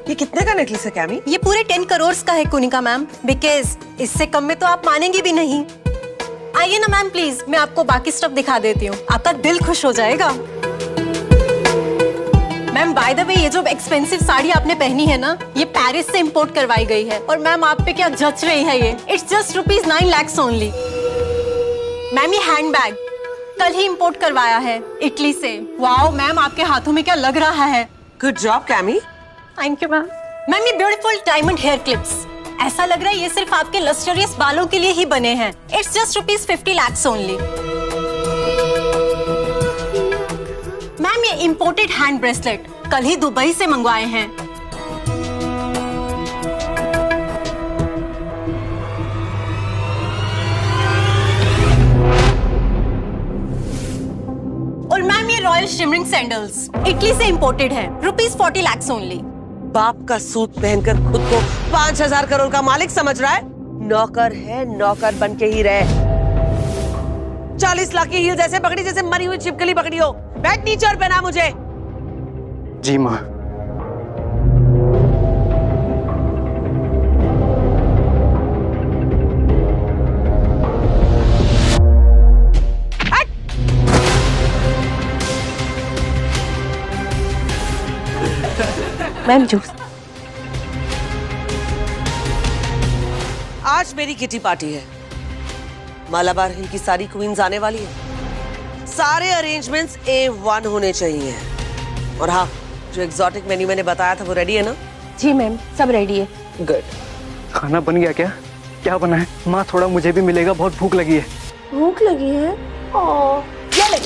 ये कितने का नेकलेस है कैमी? ये पूरे 10 करोड़ का है कुनिका मैम, बिकॉज इससे कम में तो आप मानेंगी भी नहीं। आइए ना मैम प्लीज, मैं आपको बाकी स्टफ दिखा देती हूँ, आपका दिल खुश हो जाएगा। मैम बाय द वे, ये जो एक्सपेंसिव साड़ी आपने पहनी है ना, ये पेरिस से इंपोर्ट करवाई गई है। और मैम आप पे क्या जच रही है ये, it's just ₹9 lakhs only. Ma'am ये हैंड बैग कल ही इंपोर्ट करवाया है इटली से। वाओ मैम, आपके हाथों में क्या लग रहा है। Good job chemo. Thank you ma'am. Ma'am ये ब्यूटीफुल डायमंड हेयर क्लिप्स, ऐसा लग रहा है ये सिर्फ आपके लस्टरियस बालों के लिए ही बने हैं। It's just ₹50 lakhs only. Ma'am ये इंपोर्टेड हैंड ब्रेसलेट कल ही दुबई से मंगवाए हैं। और मैम ये रॉयल शिमरिंग सैंडल्स इटली से इंपोर्टेड है, ₹40 lakhs ओनली। बाप का सूट पहनकर खुद को 5,000 करोड़ का मालिक समझ रहा है? नौकर है, नौकर बन के ही रहे। 40 लाख की हील्स ऐसे पकड़ी जैसे मरी हुई छिपकली पकड़ी हो। बैठ नीचे और पहना मुझे। जी माँ। Ma'am juice. आज मेरी किटी पार्टी है, मालाबार हिल की सारी क्वींस आने वाली है। सारे अरेंजमेंट्स A1 होने चाहिए। और हाँ, जो एग्जॉटिक मेन्यू मैंने बताया था वो रेडी है ना? जी मैम, सब रेडी है। गुड। खाना बन गया क्या? क्या बना है? माँ थोड़ा मुझे भी मिलेगा, बहुत भूख लगी है। भूख लगी है? ओह, ये ले।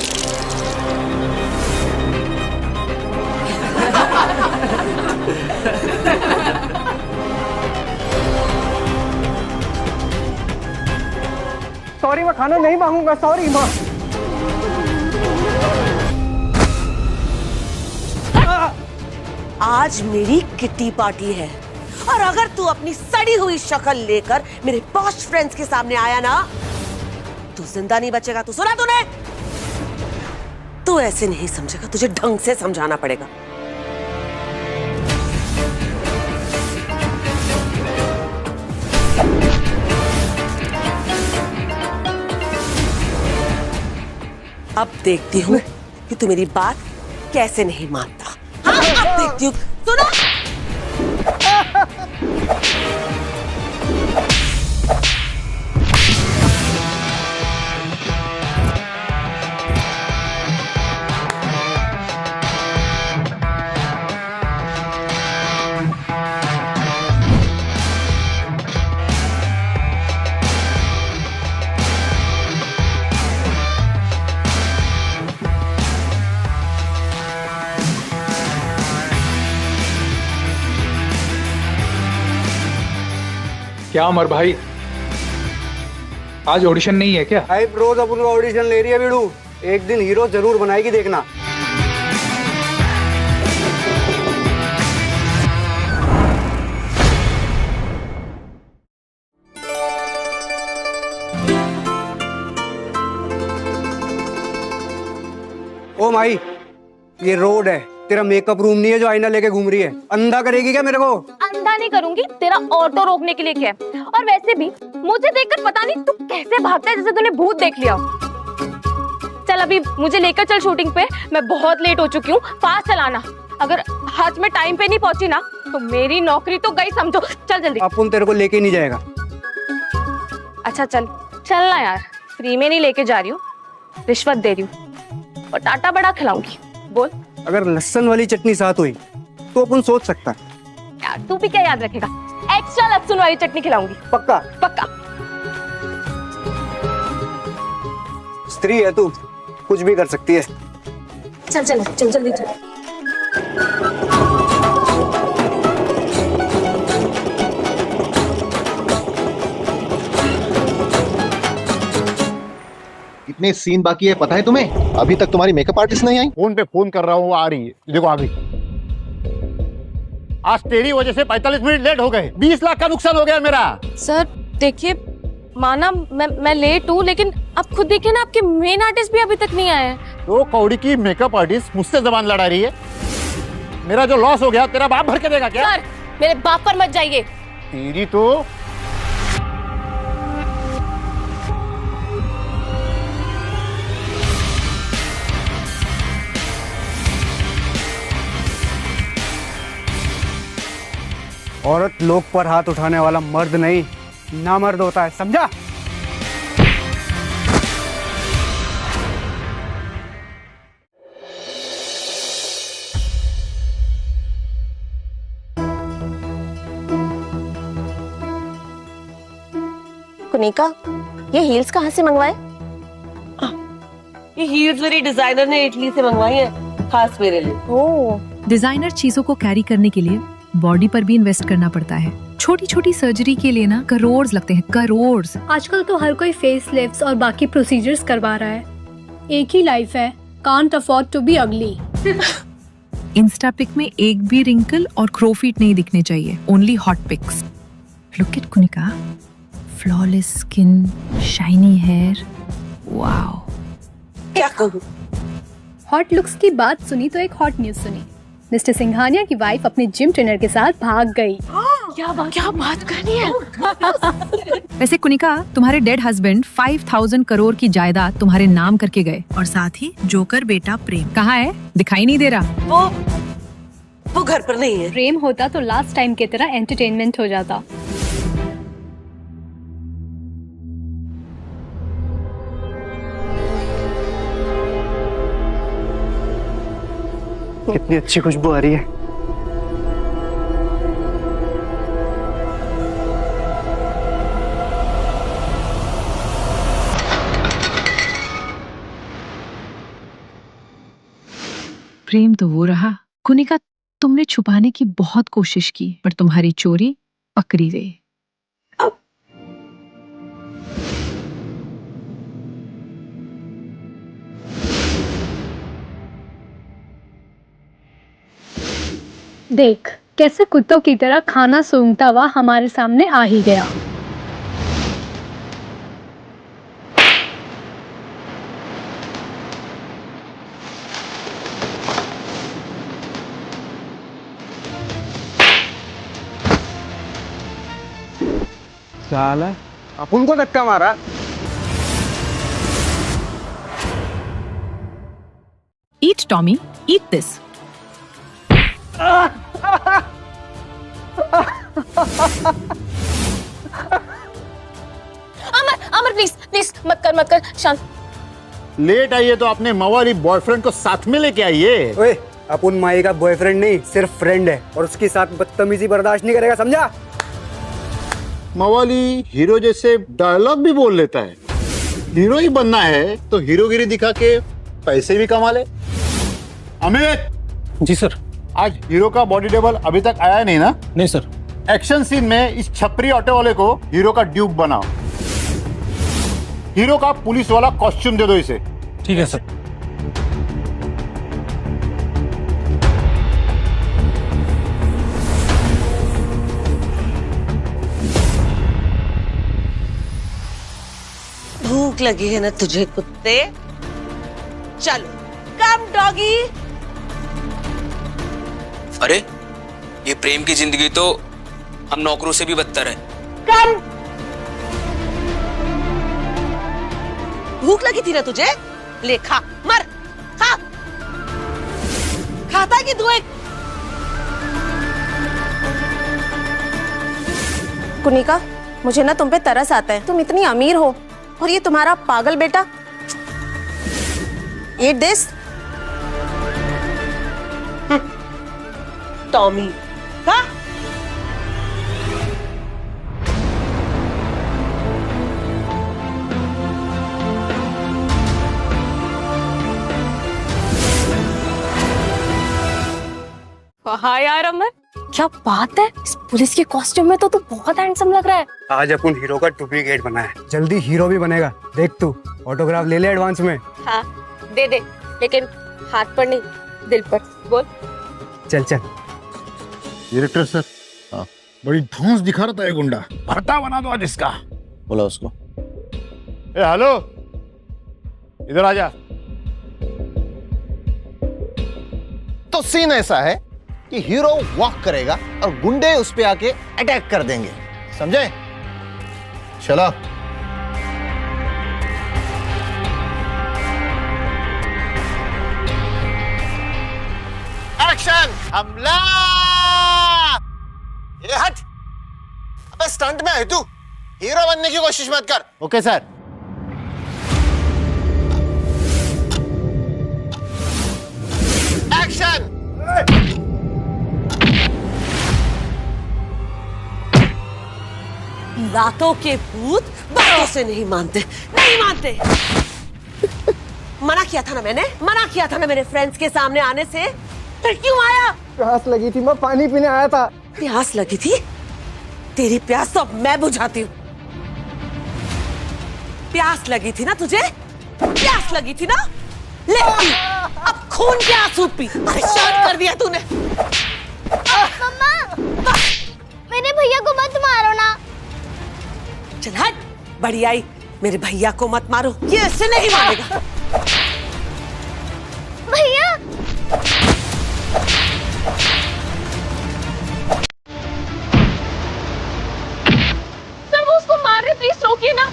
सॉरी, मैं खाना नहीं मांगूंगा। सॉरी माँ। आज मेरी किट्टी पार्टी है और अगर तू अपनी सड़ी हुई शक्ल लेकर मेरे पॉश फ्रेंड्स के सामने आया ना, तू जिंदा नहीं बचेगा। तू सुना तूने? तू ऐसे नहीं समझेगा, तुझे ढंग से समझाना पड़ेगा। अब देखती हूँ कि तू मेरी बात कैसे नहीं मानता। हाँ, अब देखती हूँ। सुनो। क्या अमर भाई, आज ऑडिशन नहीं है क्या? भाई रोज अपन का ऑडिशन ले रही है बीड़ू, एक दिन हीरो जरूर बनाएगी, देखना। ओ माई, ये रोड है, तेरा मेकअप रूम नहीं है जो आईना लेके घूम रही है। अंधा करेगी क्या मेरे को? अंधा नहीं करूंगी, तेरा ऑटो रोकने के लिए क्या है? और वैसे भी मुझे देखकर पता नहीं तू कैसे भागता है जैसे तूने भूत देख लिया। चल अभी मुझे लेकर चल शूटिंग पे, मैं बहुत लेट हो चुकी हूँ। फास्ट चलाना, अगर हाथ में टाइम पे नहीं पहुंची ना तो मेरी नौकरी तो गई समझो। चल जल्दी। अपन तेरे को लेके नहीं जाएगा। अच्छा चल चलना यार, फ्री में नहीं लेके जा रही हूँ, रिश्वत दे रही हूँ और टाटा बड़ा खिलाऊंगी। बोल। अगर लहसुन वाली चटनी साथ हुई तो अपन सोच सकता है। यार तू भी क्या याद रखेगा, एक्स्ट्रा लहसुन वाली चटनी खिलाऊंगी। पक्का? पक्का। स्त्री है तू, कुछ भी कर सकती है। चल चल चल जल्दी चल। कितने सीन बाकी है पता है तुम्हें? अभी तक तुम्हारी मेकअप आर्टिस्ट नहीं आई। फोन पे फोन कर रहा हूँ, आ रही है, देखो आ गई। आज तेरी वजह से 45 मिनट लेट हो गए, 20 लाख का नुकसान हो गया मेरा। सर देखिए, माना मैं लेट हूँ, लेकिन आप खुद देखिए ना, आपके मेन आर्टिस्ट भी अभी तक नहीं आए हैं। तो कौड़ी की मेकअप आर्टिस्ट मुझसे जबान लड़ा रही है। मेरा जो लॉस हो गया तेरा बाप भर के देगा क्या? सर मेरे बाप पर मत जाइए। तेरी तो औरत लोग पर हाथ उठाने वाला मर्द नहीं, नामर्द होता है, समझा? कुनिका, ये हील्स कहाँ से मंगवाए? ये हील्स मेरी डिजाइनर ने इटली से मंगवाई है, खास मेरे लिए। ओह। डिजाइनर चीजों को कैरी करने के लिए बॉडी पर भी इन्वेस्ट करना पड़ता है। छोटी छोटी सर्जरी के लिए ना करोड़ लगते हैं, करोड़। आजकल तो हर कोई फेस लिफ्ट्स और बाकी प्रोसीजर्स करवा रहा है। एक ही लाइफ है, can't afford to be ugly. Insta pic में एक भी रिंकल और क्रोफीट नहीं दिखने चाहिए, only hot pics. Look at Kunika, flawless skin, shiny hair, wow. क्या कहूँ? हॉट लुक्स की बात सुनी तो एक हॉट न्यूज सुनी। मिस्टर सिंघानिया की वाइफ अपने जिम ट्रेनर के साथ भाग गई। क्या बात करनी है? वैसे कुनिका, तुम्हारे डेड हस्बैंड 5000 करोड़ की जायदाद तुम्हारे नाम करके गए, और साथ ही जोकर बेटा प्रेम कहाँ है? दिखाई नहीं दे रहा। वो घर पर नहीं है। प्रेम होता तो लास्ट टाइम की तरह एंटरटेनमेंट हो जाता। कितनी अच्छी खुशबू आ रही है। प्रेम तो वो रहा। कुनिका, तुमने छुपाने की बहुत कोशिश की, पर तुम्हारी चोरी पकड़ी गई। देख कैसे कुत्तों की तरह खाना सूंघता हुआ हमारे सामने आ ही गया। साला अपन को धक्का मारा। Eat, Tommy, eat this. Amar please please मत कर शांत। लेट आइए तो अपने मवाली बॉयफ्रेंड को साथ में लेके आइए। ओए, अपन माई का बॉयफ्रेंड नहीं, सिर्फ फ्रेंड है, और उसके साथ बदतमीजी बर्दाश्त नहीं करेगा, समझा? मवाली हीरो जैसे डायलॉग भी बोल लेता है। हीरो ही बनना है तो हीरोगिरी दिखा के पैसे भी कमा ले। अमित जी सर। आज हीरो का बॉडी डबल अभी तक आया नहीं ना? नहीं सर। एक्शन सीन में इस छपरी ऑटो वाले को हीरो का ड्यूप बनाओ। हीरो का पुलिस वाला कॉस्ट्यूम दे दो इसे। ठीक है सर। भूख लगी है ना तुझे कुत्ते? चलो कम डॉगी। अरे ये प्रेम की जिंदगी तो हम नौकरों से भी बदतर है। कम। भूख लगी थी ना तुझे? ले खा, मर, खा। खाता है कि तू एक? कुनिका, मुझे ना तुम पे तरस आता है। तुम इतनी अमीर हो और ये तुम्हारा पागल बेटा। Eat this. टॉमी का? हाँ यार अमर, क्या बात है, इस पुलिस के कॉस्ट्यूम में तो तू बहुत हैंडसम लग रहा है। आज अपन हीरो का डुप्लीकेट बना है, जल्दी हीरो भी बनेगा। देख तू, ऑटोग्राफ ले ले एडवांस में। हाँ दे दे, लेकिन हाथ पर नहीं, दिल पर। बोल। चल चल। डायरेक्टर सर, बड़ी धौंस दिखा रहा था ये गुंडा। भरता बना दो आज इसका। बोला उसको। ए हेलो, इधर आ जा। तो सीन ऐसा है कि हीरो वॉक करेगा और गुंडे उस पे आके अटैक कर देंगे, समझे? चलो। एक्शन, हमला! ये हट! अबे स्टंट में है तू, हीरो बनने की कोशिश मत कर। Okay sir. एक्शन! लातों के भूत बातों से नहीं मानते, नहीं मानते। मना किया था ना मैंने, मना किया था ना मेरे फ्रेंड्स के सामने आने से, फिर क्यों आया? प्यास लगी थी, मैं पानी पीने आया था। प्यास लगी थी? तेरी प्यास तो अब मैं बुझाती हूँ। प्यास लगी थी ना तुझे? प्यास लगी थी ना? ले पी, अब खून के आंसू पी। परेशान कर दिया तूने। मम्मा, मेरे भैया को मत मारो ना। चल हट, बड़ी आई, मेरे भैया को मत मारो, ये ऐसे नहीं मारेगा। भैया, सर वो उसको मार रहे, प्लीज रोकिए ना।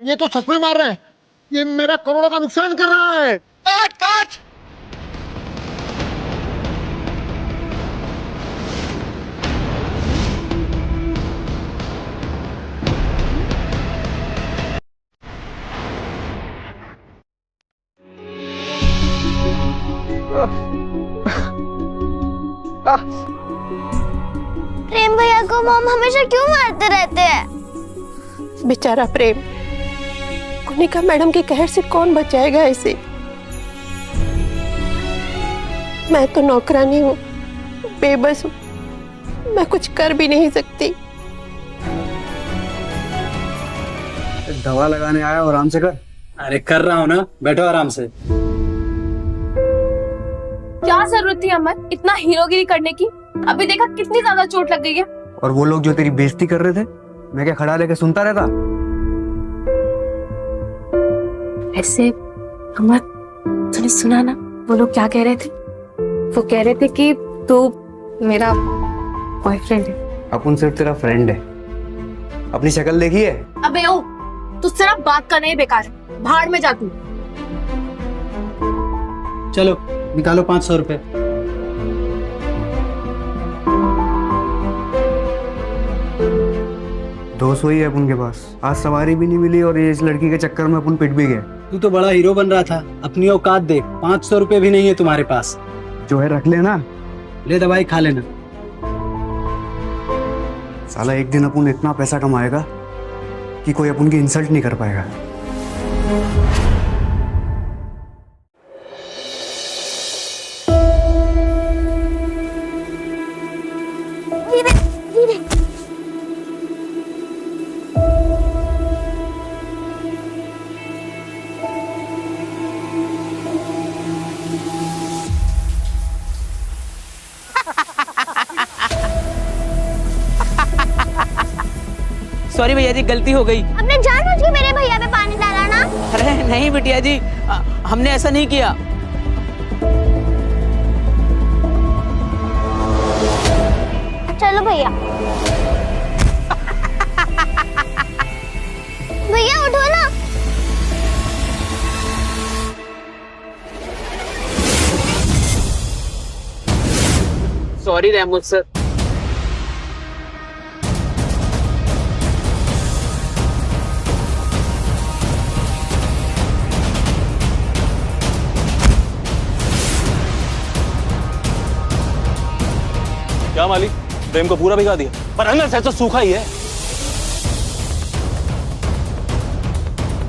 ये तो सच में मार रहे हैं, ये मेरा करोड़ों का नुकसान कर रहा है। काट काट! प्रेम भैया को मॉम हमेशा क्यों मारते रहते हैं? बेचारा प्रेम, कुनिका मैडम के कहर से कौन बचाएगा इसे? मैं तो नौकरानी हूँ, बेबस हूँ, मैं कुछ कर भी नहीं सकती। दवा लगाने आया, आराम से कर। अरे कर रहा हूँ ना, बैठो आराम से। क्या जरूरत थी अमर इतना हीरोगिरी करने की? अभी देखा कितनी ज्यादा चोट लग गई है। और वो लोग जो तेरी बेइज्जती कर रहे थे, मैं क्या खड़ा लेके सुनता रहता? ऐसे अमर, तूने सुना ना वो लोग क्या कह रहे थे? वो कह रहे थे कि तू मेरा बॉयफ्रेंड है। अपन सिर्फ तेरा फ्रेंड है। अपनी शक्ल देखी है? अबे ओ, तुझसे ना बात करना ही बेकार है, भाड़ में जा तू। चलो निकालो 500 रुपए। दोस्त वही है अपन के पास। आज सवारी भी नहीं मिली और ये इस लड़की के चक्कर में अपन पिट भी गए। तू तो बड़ा हीरो बन रहा था, अपनी औकात देख। 500 रुपए भी नहीं है तुम्हारे पास। जो है रख लेना। ले दवाई खा लेना। साला एक दिन अपन इतना पैसा कमाएगा कि कोई अपन की इंसल्ट नहीं कर पाएगा। सॉरी भैया जी, गलती हो गई। आपने जानबूझ के मेरे भैया पे पानी डाला ना? अरे नहीं बिटिया जी, हमने ऐसा नहीं किया। चलो भैया। भैया उठो ना। सॉरी रहमत सर। क्या मालिक, प्रेम को पूरा भिगा दिया, पर अंदर से तो सूखा ही है।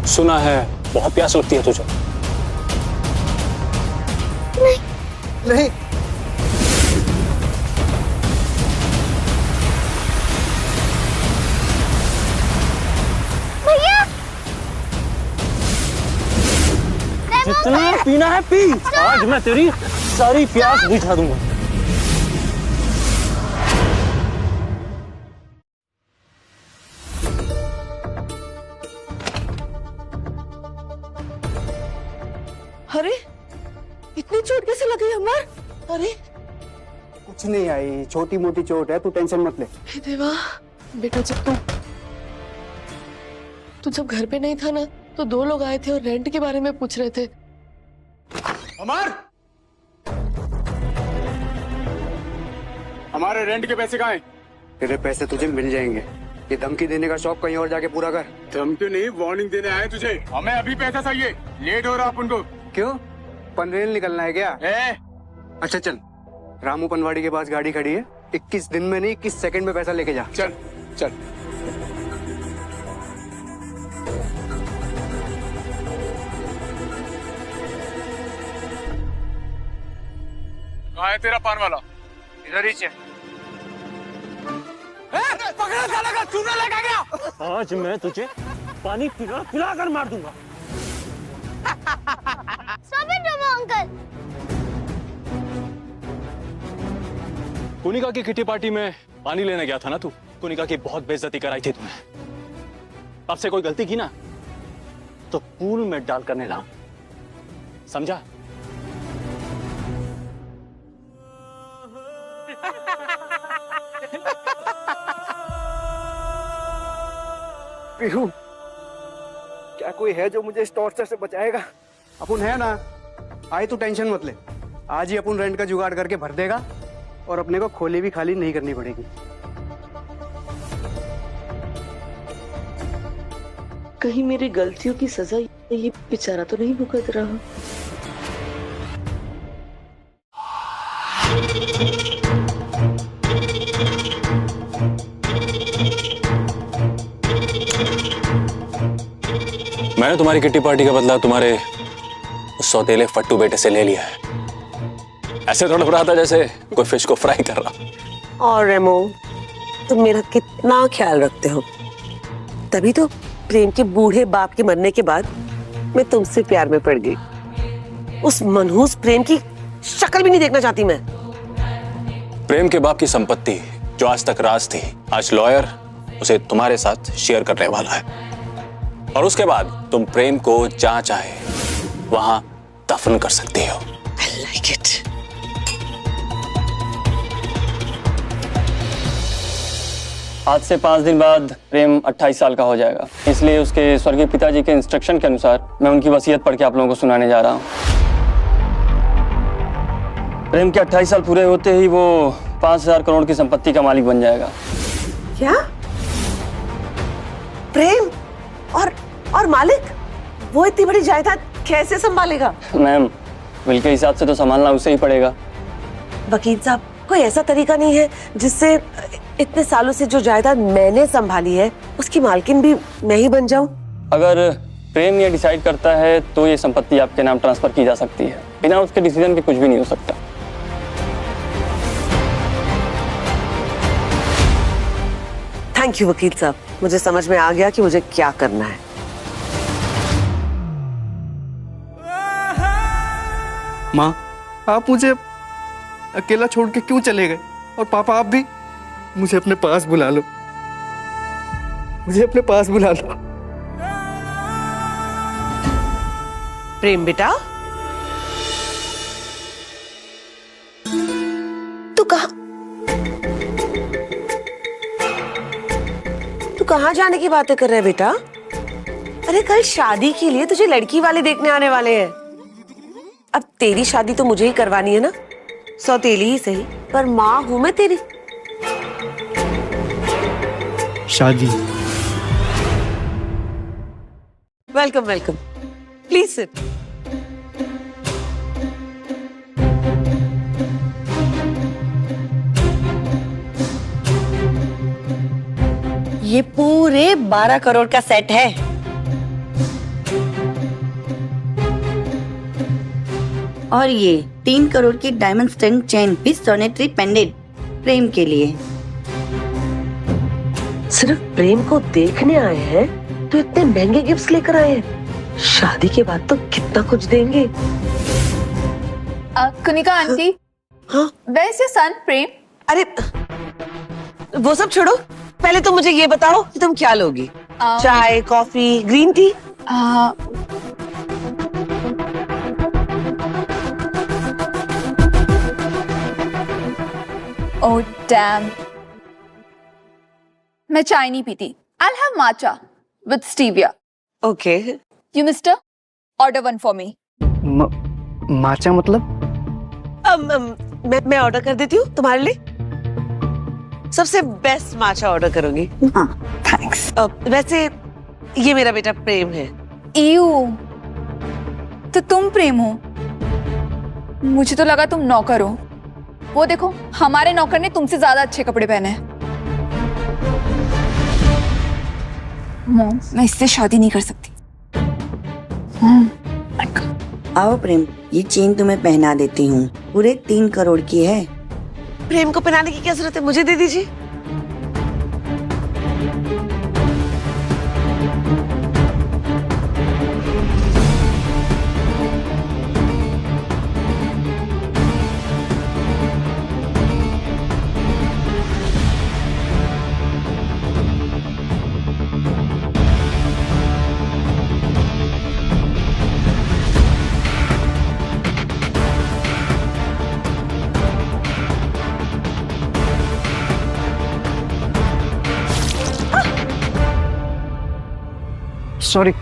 सुना है बहुत प्यास लगती है तुझे। नहीं नहीं भैया जितना पीना है पी, आज मैं तेरी सारी प्यास बुझा दूंगा। अरे इतनी चोट कैसे लगी अमर? अरे कुछ नहीं आई, छोटी मोटी चोट है, तू टेंशन मत ले। हे देवा, बेटा जब तू जब घर पे नहीं था ना तो 2 लोग आए थे और रेंट के बारे में पूछ रहे थे। अमर, हमारे रेंट के पैसे कहाँ हैं? तेरे पैसे तुझे मिल जाएंगे। ये धमकी देने का शौक कहीं और जाके पूरा कर। धमकी नहीं, वार्निंग देने आए तुझे। हमें अभी पैसा चाहिए, लेट हो रहा अपन को। क्यों, पनवेल निकलना है क्या? अच्छा चल, रामू पनवाड़ी के पास गाड़ी खड़ी है, 21 दिन में नहीं 21 सेकंड में पैसा लेके जा। चल चल। कहाँ है तेरा पान वाला? इधर ही है। पकड़ा साला का चूना लगा गया। आज मैं तुझे पानी पिला पिला कर मार दूंगा। अंकल, कुनिका की किटी पार्टी में पानी लेने गया था ना तू? कुनिका की बहुत बेइज्जती कराई थी तूने। अब से कोई गलती की ना तो पूल में डाल कर नहलाऊं, समझा? पीहू, क्या कोई है जो मुझे इस टॉर्चर से बचाएगा? अपन है ना, आई तू टेंशन मत ले। आज ही अपन रेंट का जुगाड़ करके भर देगा और अपने को खोली भी खाली नहीं करनी पड़ेगी। कहीं मेरी गलतियों की सजा ये बेचारा तो नहीं भुगत रहा। मैंने तुम्हारी किट्टी पार्टी का बदला तुम्हारे उस सौतेले फट्टू बेटे से ले लिया है। ऐसे थोड़ा रहा था जैसे कोई फिश को फ्राई कर रहा। और रेमो, तुम मेरा कितना ख्याल रखते हो, तभी तो प्रेम के बूढ़े बाप के मरने के बाद मैं तुमसे प्यार में पड़ गई। उस मनहूस प्रेम की शक्ल भी नहीं देखना चाहती मैं। प्रेम के बाप की संपत्ति जो आज तक राज थी, आज लॉयर उसे तुम्हारे साथ शेयर करने वाला है, और उसके बाद तुम प्रेम को जहां चाहे वहां दफन कर सकते हो। I like it. आज से 5 दिन बाद प्रेम 28 साल का हो जाएगा, इसलिए उसके स्वर्गीय पिताजी के इंस्ट्रक्शन के अनुसार मैं उनकी वसीयत पढ़ के आप लोगों को सुनाने जा रहा हूँ। प्रेम के 28 साल पूरे होते ही वो 5000 करोड़ की संपत्ति का मालिक बन जाएगा। क्या? प्रेम और मालिक? वो इतनी बड़ी जायदाद कैसे संभालेगा? मैम, बिल के हिसाब से तो संभालना उसे ही पड़ेगा। वकील साहब, कोई ऐसा तरीका नहीं है जिससे इतने सालों से जो जायदाद मैंने संभाली है उसकी मालकिन भी मैं ही बन जाऊं? अगर प्रेम ये डिसाइड करता है तो ये संपत्ति आपके नाम ट्रांसफर की जा सकती है। बिना उसके डिसीजन के कुछ भी नहीं हो सकता। थैंक यू वकील साहब, मुझे समझ में आ गया कि मुझे क्या करना है। माँ, आप मुझे अकेला छोड़ के क्यों चले गए? और पापा आप भी? मुझे अपने पास बुला लो, मुझे अपने पास बुला लो। प्रेम बेटा, तू कहाँ जाने की बातें कर रहे है बेटा? अरे कल शादी के लिए तुझे लड़की वाले देखने आने वाले हैं। अब तेरी शादी तो मुझे ही करवानी है ना, सौतेली ही सही, पर माँ हूं मैं तेरी। शादी? Welcome welcome, please sit. ये पूरे 12 करोड़ का सेट है। और ये 3 करोड़ की diamond stud chain with solitaire pendant Prem के लिए। सिर्फ प्रेम को देखने आए हैं तो इतने महंगे गिफ्ट्स लेकर आए हैं। शादी के बाद तो कितना कुछ देंगे। कुनिका आंटी, हाँ Where is your son प्रेम? अरे वो सब छोड़ो, पहले तो मुझे ये बताओ कि तुम क्या लोगी? चाय, coffee, green tea? Oh damn, मैं चाय नहीं पीती। I'll have matcha with stevia. Okay. You mister, order one for me. माचा मतलब? मैं ऑर्डर कर देती हूँ तुम्हारे लिए। सबसे बेस्ट माचा ऑर्डर करूंगी। हाँ, थैंक्स। वैसे ये मेरा बेटा प्रेम है। Ew, तो तुम प्रेम हो? मुझे तो लगा तुम नौकर हो। वो देखो, हमारे नौकर ने तुमसे ज्यादा अच्छे कपड़े पहने हैं। मॉम, मैं इससे शादी नहीं कर सकती। आओ प्रेम, ये चेन तुम्हें पहना देती हूँ, पूरे 3 करोड़ की है। प्रेम को पहनाने की क्या जरूरत है, मुझे दे दीजिए।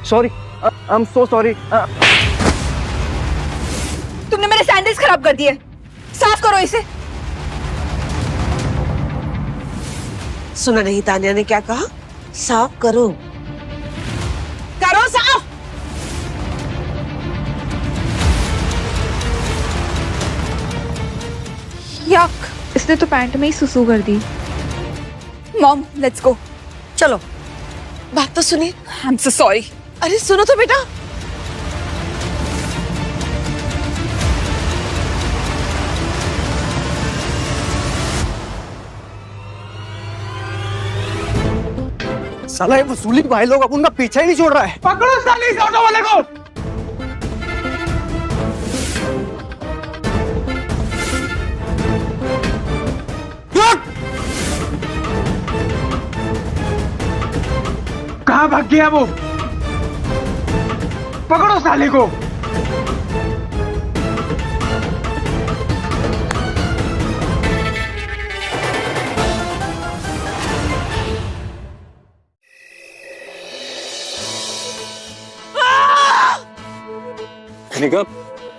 Sorry, I am so sorry. तुमने मेरे सैंडल्स खराब कर दिए, साफ करो इसे। सुना नहीं तानिया ने क्या कहा? साफ करो, करो साफ। यक, इसने तो पैंट में ही सुसु कर दी। Mom, let's go. चलो, बात तो सुनिए। I am so sorry. अरे सुनो तो बेटा। साला ये वसूली भाई लोग अपन का पीछा ही नहीं छोड़ रहा है। पकड़ो साली इस ऑटो वाले को। कहाँ भाग गया वो? पकड़ो साले को।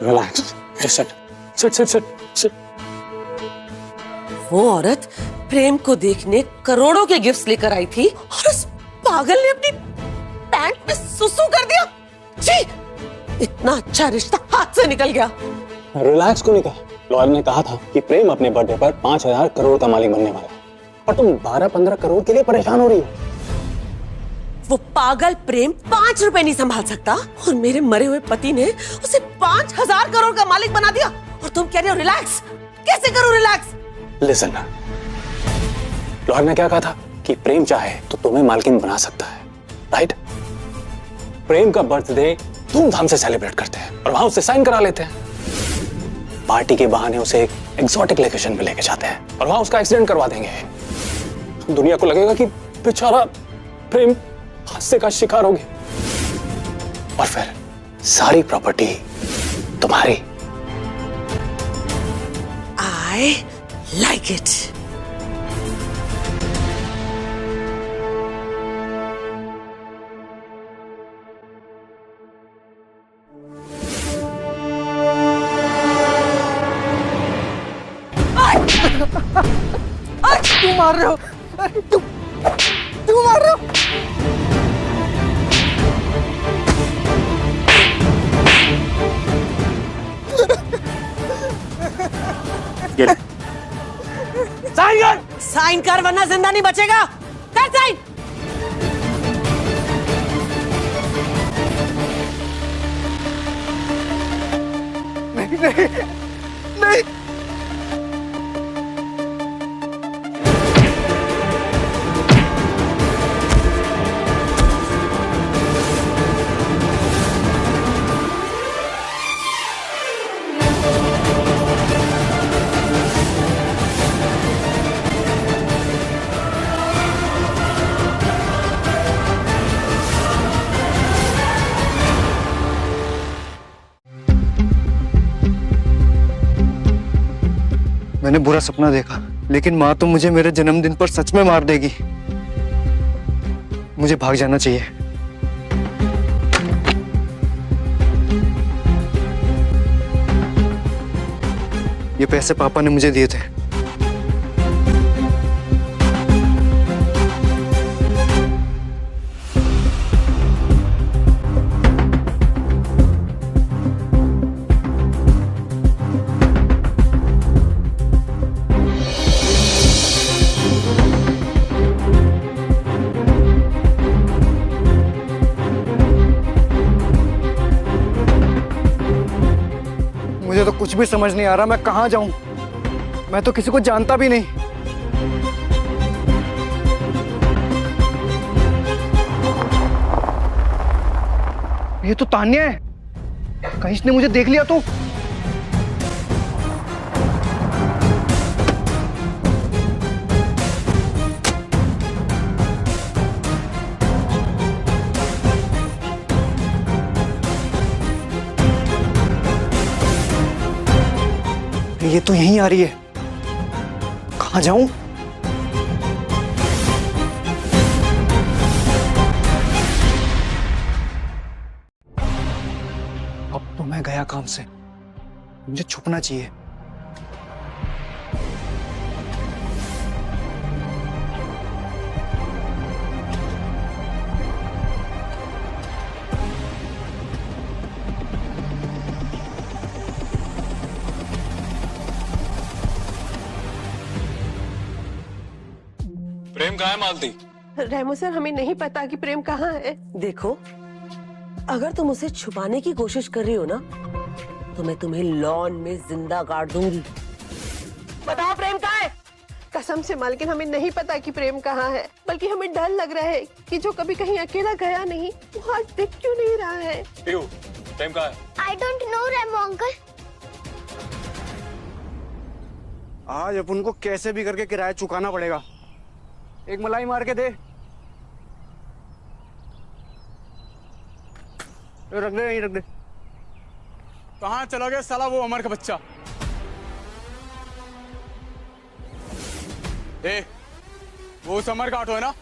Relax, sit. वो औरत प्रेम को देखने करोड़ों के गिफ्ट्स लेकर आई थी और उस पागल ने अपनी पैंट में सुसु कर दिया। जी, इतना अच्छा रिश्ता हाथ से निकल गया। रिलैक्स को निकल। लॉयर ने कहा था कि प्रेम अपने बर्थडे पर 5,000 करोड़ का मालिक बनने वाला है और तुम 12-15 करोड़ के लिए परेशान हो रही हो। वो पागल प्रेम 5 रुपए नहीं संभाल सकता और मेरे मरे हुए पति ने उसे 5,000 करोड़ का मालिक बना दिया और तुम कह रहे हो रिलैक्स? कैसे करूं रिलैक्स? लिसन, लॉयर ने क्या कहा था कि प्रेम चाहे तो तुम्हें मालकिन बना सकता है, राइट? प्रेम का बर्थडे धूमधाम से सेलिब्रेट करते हैं और वहां उससे साइन करा लेते हैं। पार्टी के बहाने उसे एक एक्सोटिक लोकेशन पे लेके जाते हैं और वहां उसका एक्सीडेंट करवा देंगे। दुनिया को लगेगा कि बेचारा प्रेम हादसे का शिकार हो गया और फिर सारी प्रॉपर्टी तुम्हारी। I like it. तू मार रहे हो? तू मार रहे हो? साइन कर, साइन कर वरना जिंदा नहीं बचेगा। कर साइन। नहीं नहीं। मैंने बुरा सपना देखा, लेकिन माँ तो मुझे मेरे जन्मदिन पर सच में मार देगी। मुझे भाग जाना चाहिए। ये पैसे पापा ने मुझे दिए थे। मुझे तो कुछ भी समझ नहीं आ रहा, मैं कहाँ जाऊं? मैं तो किसी को जानता भी नहीं। ये तो तान्या है, कहीं इसने मुझे देख लिया तो। ये तो यहीं आ रही है, कहाँ जाऊं? अब तो मैं गया काम से, मुझे छुपना चाहिए। प्रेम कहाँ है मालती? रेमो सर, हमें नहीं पता कि प्रेम कहाँ है। देखो, अगर तुम उसे छुपाने की कोशिश कर रही हो ना, तो मैं तुम्हें लॉन में जिंदा गाड़ दूंगी। बताओ प्रेम कहाँ है? कसम से मालकिन, हमें नहीं पता कि प्रेम कहाँ है, बल्कि हमें डर लग रहा है कि जो कभी कहीं अकेला गया नहीं, वो आज दिख क्यों नहीं रहा है। प्रेम कहाँ है? I don't know, Remo uncle. आज अपन को कैसे भी करके किराया चुकाना पड़ेगा। एक मलाई मार के दे। रख दे, यहीं रख दे। कहाँ चला गया साला वो अमर का बच्चा? वो उस अमर का ऑटो है ना?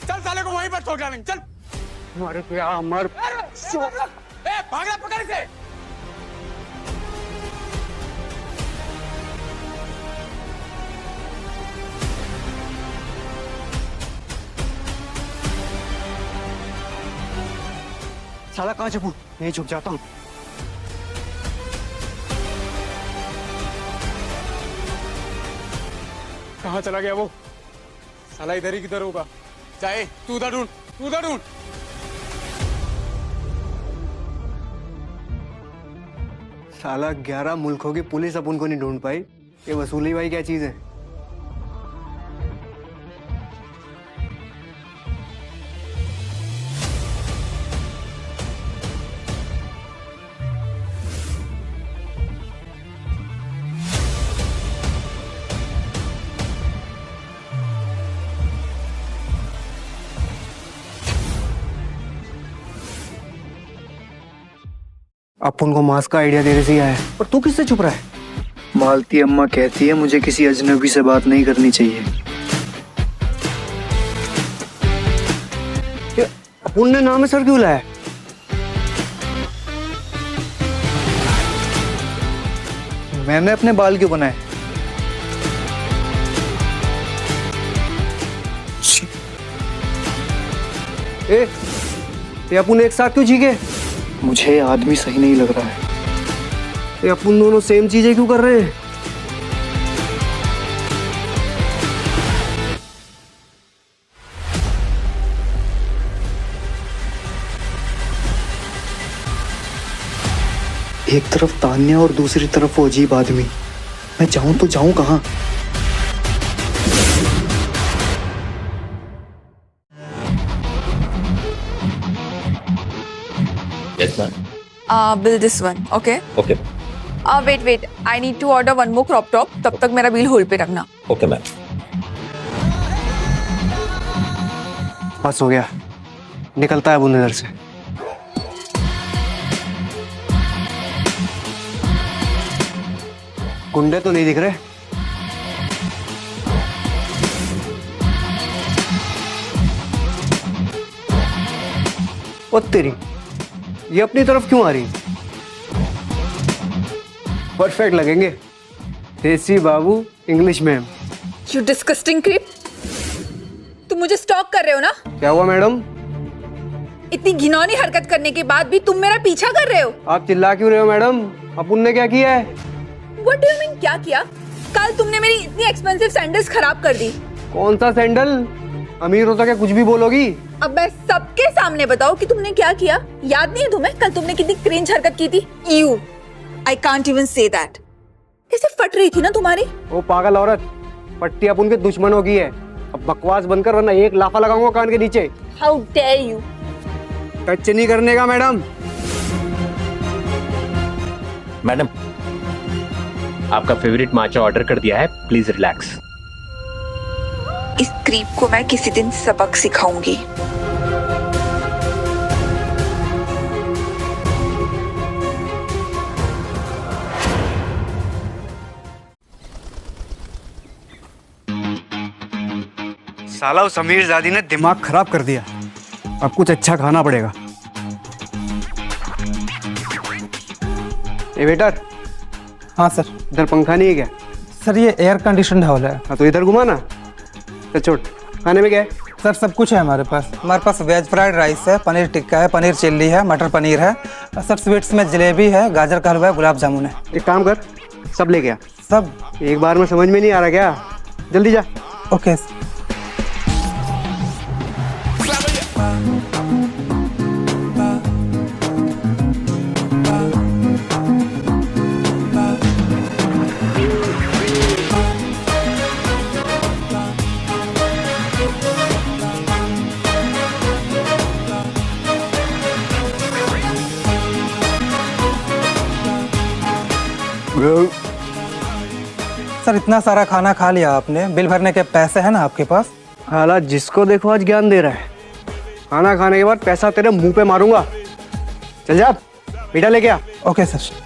चल साले को वहीं पर ठोक डालेंगे, चल। अरे क्या अमर, भागना, पकड़ इसे। साला कहाँ छुपूं? यहीं छुप जाता हूँ। कहाँ चला गया वो? साला इधर ही किधर होगा। चाहे तू उधर ढूंढ, तू उधर ढूंढ। साला 11 मुल्कों की पुलिस अपन को नहीं ढूंढ पाई। ये वसूली भाई क्या चीज है? अपन को मास्क का आइडिया तेरे से ही आया है, पर तू किससे छुप रहा है? मालती अम्मा कहती है मुझे किसी अजनबी से बात नहीं करनी चाहिए। अपन ने नाम सर क्यों लाया? मैंने अपने बाल क्यों बनाए? ये अपन एक साथ क्यों चीखे? मुझे आदमी सही नहीं लग रहा है। ये अपन दोनों सेम चीजें क्यों कर रहे हैं? एक तरफ तान्या और दूसरी तरफ वो अजीब आदमी। मैं जाऊं तो जाऊं कहाँ? Yes, ma'am. Bill this one, okay? Okay. Wait, I need to order one more crop top, तब तक मेरा बिल होल्ड पे रखना। Okay, ma'am. बस हो गया, निकलता है बुन इधर से। गुंडे तो नहीं दिख रहे। ओ तेरी, ये अपनी तरफ क्यों आ रही? परफेक्ट लगेंगे, देसी बाबू, English ma'am. You disgusting creep, तुम मुझे स्टॉक कर रहे हो ना? क्या हुआ मैडम? इतनी घिनौनी हरकत करने के बाद भी तुम मेरा पीछा कर रहे हो? आप चिल्ला क्यों रहे हो मैडम? अपुन ने क्या किया है? What do you mean क्या किया? कल तुमने मेरी इतनी एक्सपेंसिव सैंडल्स खराब कर दी। कौन सा सैंडल? अमीर हो तो क्या कुछ भी बोलोगी? अब मैं सबके सामने बताओ कि तुमने क्या किया? याद नहीं है तुम्हें कल तुमने कितनी क्रिंज हरकत की थी? You, I can't even say that. कैसे फट रही थी ना तुम्हारी? वो पागल औरत, पट्टी अपुन के दुश्मनों की है। अब बकवास बंद कर वरना एक लाफा लगाऊंगा कान के नीचे। How dare you? टच नहीं करने का मैडम। मैडम, आपका फेवरेट माचा ऑर्डर कर दिया है, प्लीज रिलैक्स। इस क्रीप को मैं किसी दिन सबक सिखाऊंगी। साला उस अमीर जादी ने दिमाग खराब कर दिया। अब कुछ अच्छा खाना पड़ेगा। ए वेटर। हाँ सर। इधर पंखा नहीं है क्या? सर ये एयर कंडीशन हॉल है। हाँ तो इधर घुमा ना। चल छोड़, खाने में क्या है? सर सब कुछ है हमारे पास वेज फ्राइड राइस है, पनीर टिक्का है, पनीर चिल्ली है, मटर पनीर है। सर स्वीट्स में जलेबी है, गाजर का हलवा है, गुलाब जामुन है। एक काम कर, सब ले गया। सब एक बार में समझ में नहीं आ रहा क्या? जल्दी जा। ओके। सर इतना सारा खाना खा लिया आपने, बिल भरने के पैसे हैं ना आपके पास? साला जिसको देखो आज ज्ञान दे रहा है। खाना खाने के बाद पैसा तेरे मुंह पे मारूंगा। चल जा, बेटा लेके आ। Okay sir.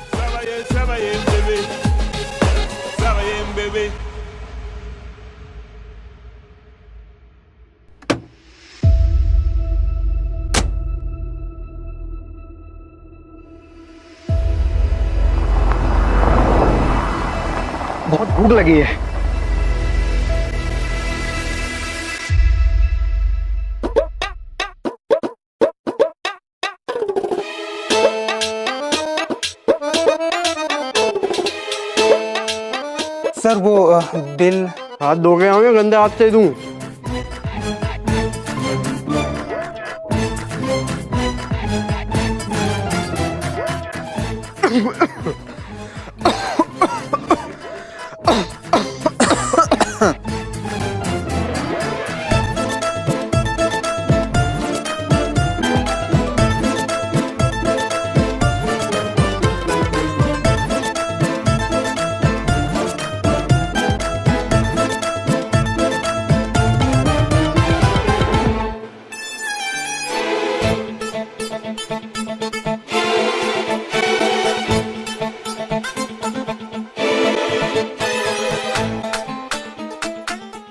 बहुत भूख लगी है। सर वो बिल। हाथ धो के आओगे, गंदे हाथ से दूं?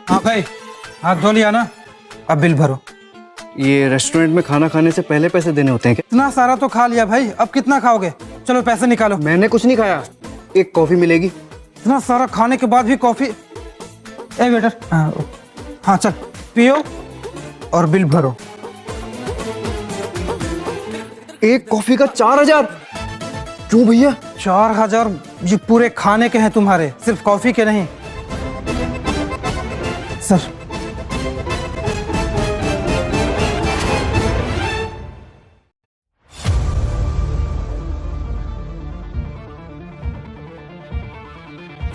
हाँ भाई, हाथ धो लिया ना, अब बिल भरो। ये रेस्टोरेंट में खाना खाने से पहले पैसे देने होते हैं क्या? इतना सारा तो खा लिया भाई, अब कितना खाओगे? चलो पैसे निकालो। मैंने कुछ नहीं खाया। एक कॉफी मिलेगी। इतना सारा खाने के बाद भी कॉफी? ए वेटर, हाँ चल पियो और बिल भरो। एक कॉफी का 4000? क्यों भैया? 4000 ये पूरे खाने के हैं तुम्हारे, सिर्फ कॉफी के नहीं। सर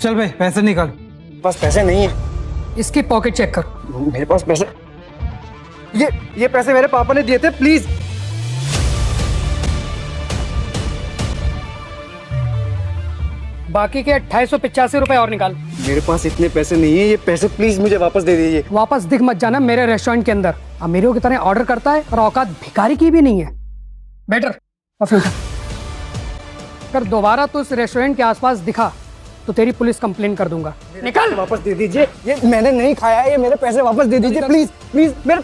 चल भाई पैसे निकाल। बस पैसे नहीं है। इसकी पॉकेट चेक कर। मेरे पास पैसे, ये पैसे मेरे पापा ने दिए थे, प्लीज। बाकी के 2885 रुपए और निकाल। मेरे पास इतने पैसे नहीं है, ये पैसे प्लीज मुझे वापस दे दीजिए। वापस दिख मत जाना मेरे रेस्टोरेंट के अंदर। अमीरों की तरह ऑर्डर करता है और औकात भिखारी की भी नहीं है। बेटर अगर दोबारा तो इस रेस्टोरेंट के आसपास दिखा तो तेरी पुलिस कंप्लेन कर दूंगा। निकल। वापस दे दीजिए, ये मैंने नहीं खाया है, ये मेरे पैसे वापस दे दीजिए प्लीज प्लीज। मेरे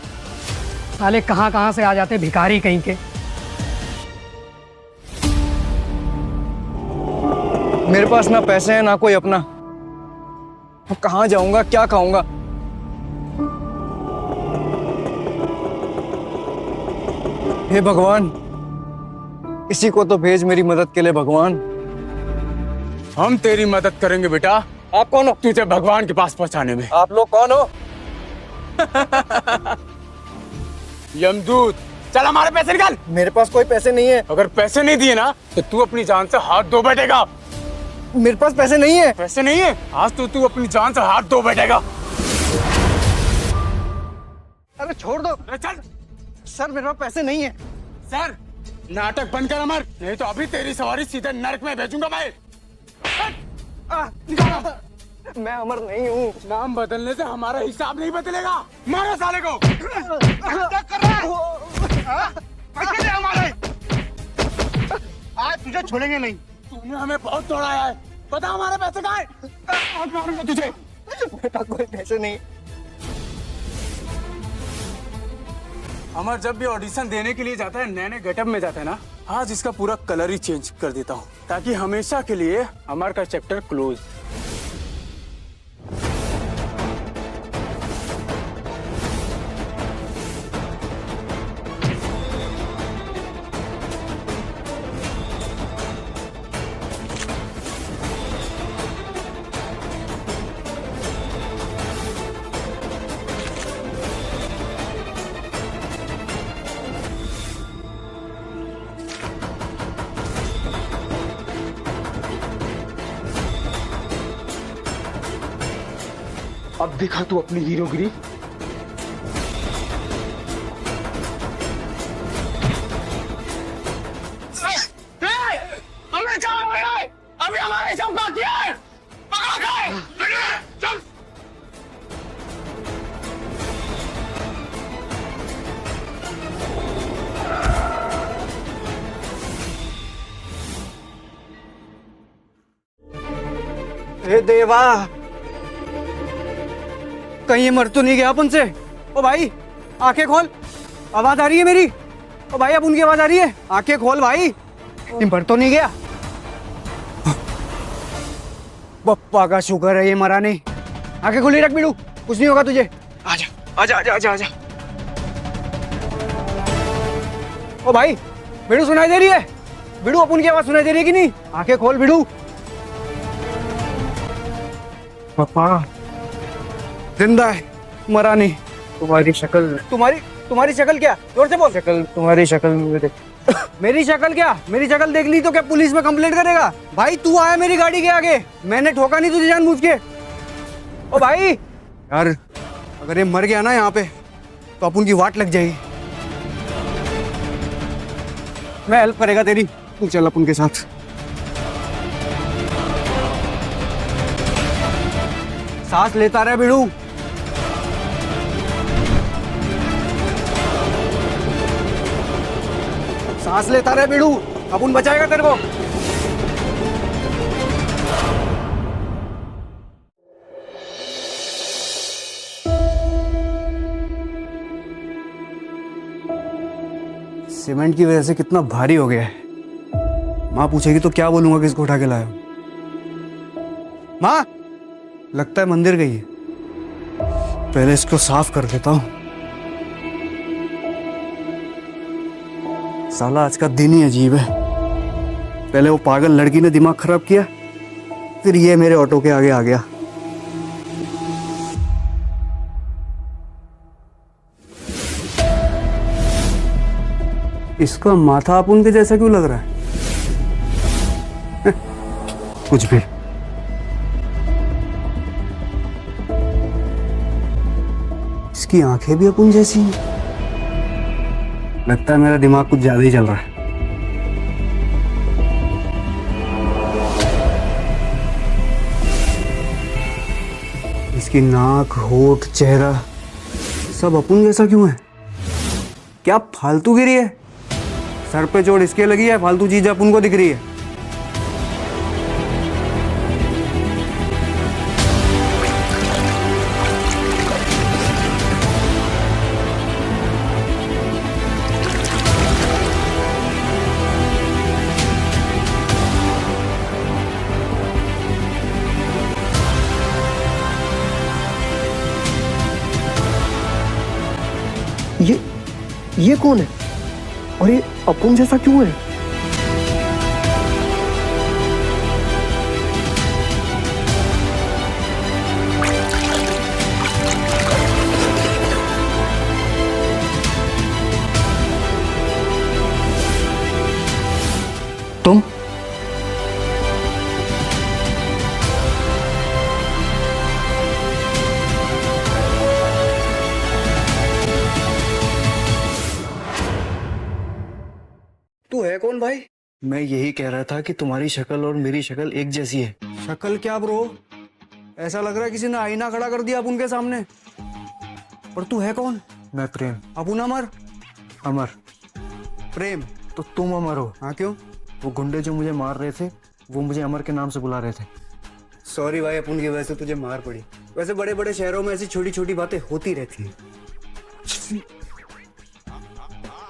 साले कहां से आ जाते भिखारी कहीं के। मेरे पास ना पैसे हैं ना कोई अपना। अब कहाँ जाऊंगा, क्या खाऊंगा? हे भगवान, किसी को तो भेज मेरी मदद के लिए भगवान। हम तेरी मदद करेंगे बेटा। आप कौन हो? तुझे भगवान के पास पहुंचाने में। आप लोग कौन हो? यमदूत। चल हमारे पैसे निकाल। मेरे पास कोई पैसे नहीं है। अगर पैसे नहीं दिए ना तो तू अपनी जान से हाथ धो बैठेगा। मेरे पास पैसे नहीं है। पैसे नहीं है? आज तो तू अपनी जान से हाथ धो बैठेगा। अरे छोड़ दो। चल। सर मेरे पास पैसे नहीं है। सर नाटक बंद कर अमर, नहीं तो अभी तेरी सवारी सीधे नरक में भेजूंगा मैं। मैं अमर नहीं हूँ। नाम बदलने से हमारा हिसाब नहीं बदलेगा। मारो साले को। क्या कर रहा है? पैसे दे हमारे। आज तुझे छोड़ेंगे नहीं। तूने हमें बहुत तोड़ाया है। पता हमारे पैसे कहाँ हैं? आज मारूंगा तुझे। बेटा कोई पैसे नहीं। अमर जब भी ऑडिशन देने के लिए जाता है नए नए गेटअप में जाता है ना, आज इसका पूरा कलर ही चेंज कर देता हूँ ताकि हमेशा के लिए अमर का चैप्टर क्लोज। अब दिखा तू अपनी हीरोगिरी। अभी हमारे सब बाकी है। चल। हे देवा, कहीं ये मर तो नहीं गया अपन से? ओ भाई आंखें खोल, आवाज आ रही है मेरी। ओ भाई अब उनकी आवाज आ रही है, आंखें खोल भाई। ये मर तो नहीं गया? बप्पा का शुक्र है ये मरा नहीं। आंखें खुली रख बिड़ू, कुछ नहीं होगा तुझे। आजा आजा आजा आजा आजा। ओ भाई बिड़ू सुनाई दे रही है? बिड़ू अपन की आवाज सुनाई दे रही है कि नहीं? आंखें खोल बिड़ू। पप्पा जिंदा है, मरा नहीं। तुम्हारी शक्ल, तुम्हारी शक्ल क्या? जोर से बोल। शक्ल, तुम्हारी शक्ल मेरी शक्ल क्या? मेरी शक्ल देख ली तो क्या पुलिस में कंप्लेंट करेगा? भाई तू आया मेरी गाड़ी के आगे, मैंने ठोका नहीं तुझे जानबूझ के। ओ भाई यार, अगर ये मर गया ना यहाँ पे तो अपन की वाट लग जाएगी। मैं हेल्प करेगा तेरी, तू चल अपन के साथ। सांस लेता रहे बिड़ू। सांस लेता रहे बिड़ू, अपन बचाएगा तेरे को। सीमेंट की वजह से कितना भारी हो गया है। माँ पूछेगी तो क्या बोलूंगा किसको उठा के लाया? माँ लगता है मंदिर गई है, पहले इसको साफ कर देता हूं। साला आज का दिन ही अजीब है। पहले वो पागल लड़की ने दिमाग खराब किया, फिर ये मेरे ऑटो के आगे आ गया। इसका माथा अपुन के जैसा क्यों लग रहा है? कुछ भी। इसकी आंखें भी अपन जैसी हैं। लगता है मेरा दिमाग कुछ ज्यादा ही चल रहा है। इसकी नाक, होठ, चेहरा सब अपन जैसा क्यों है? क्या फालतूगिरी है? सर पे चोट इसके लगी है, फालतू चीज अपन को दिख रही है। ये कौन है और ये अपन जैसा क्यों है? तुम तू है कौन भाई? मैं यही कह रहा था कि तुम्हारी शक्ल और मेरी शक्ल एक जैसी है। शक्ल क्या ब्रो, ऐसा लग रहा है किसी ने आईना खड़ा कर दिया अपन के सामने। पर तू है कौन? मैं प्रेम। अपन अमर? अमर। प्रेम तो तुम अमर हो? हाँ क्यों? वो गुंडे जो मुझे मार रहे थे वो मुझे अमर के नाम से बुला रहे थे। सॉरी भाई, अपन की वजह से तुझे मार पड़ी। वैसे बड़े बड़े शहरों में ऐसी छोटी छोटी बातें होती रहती है।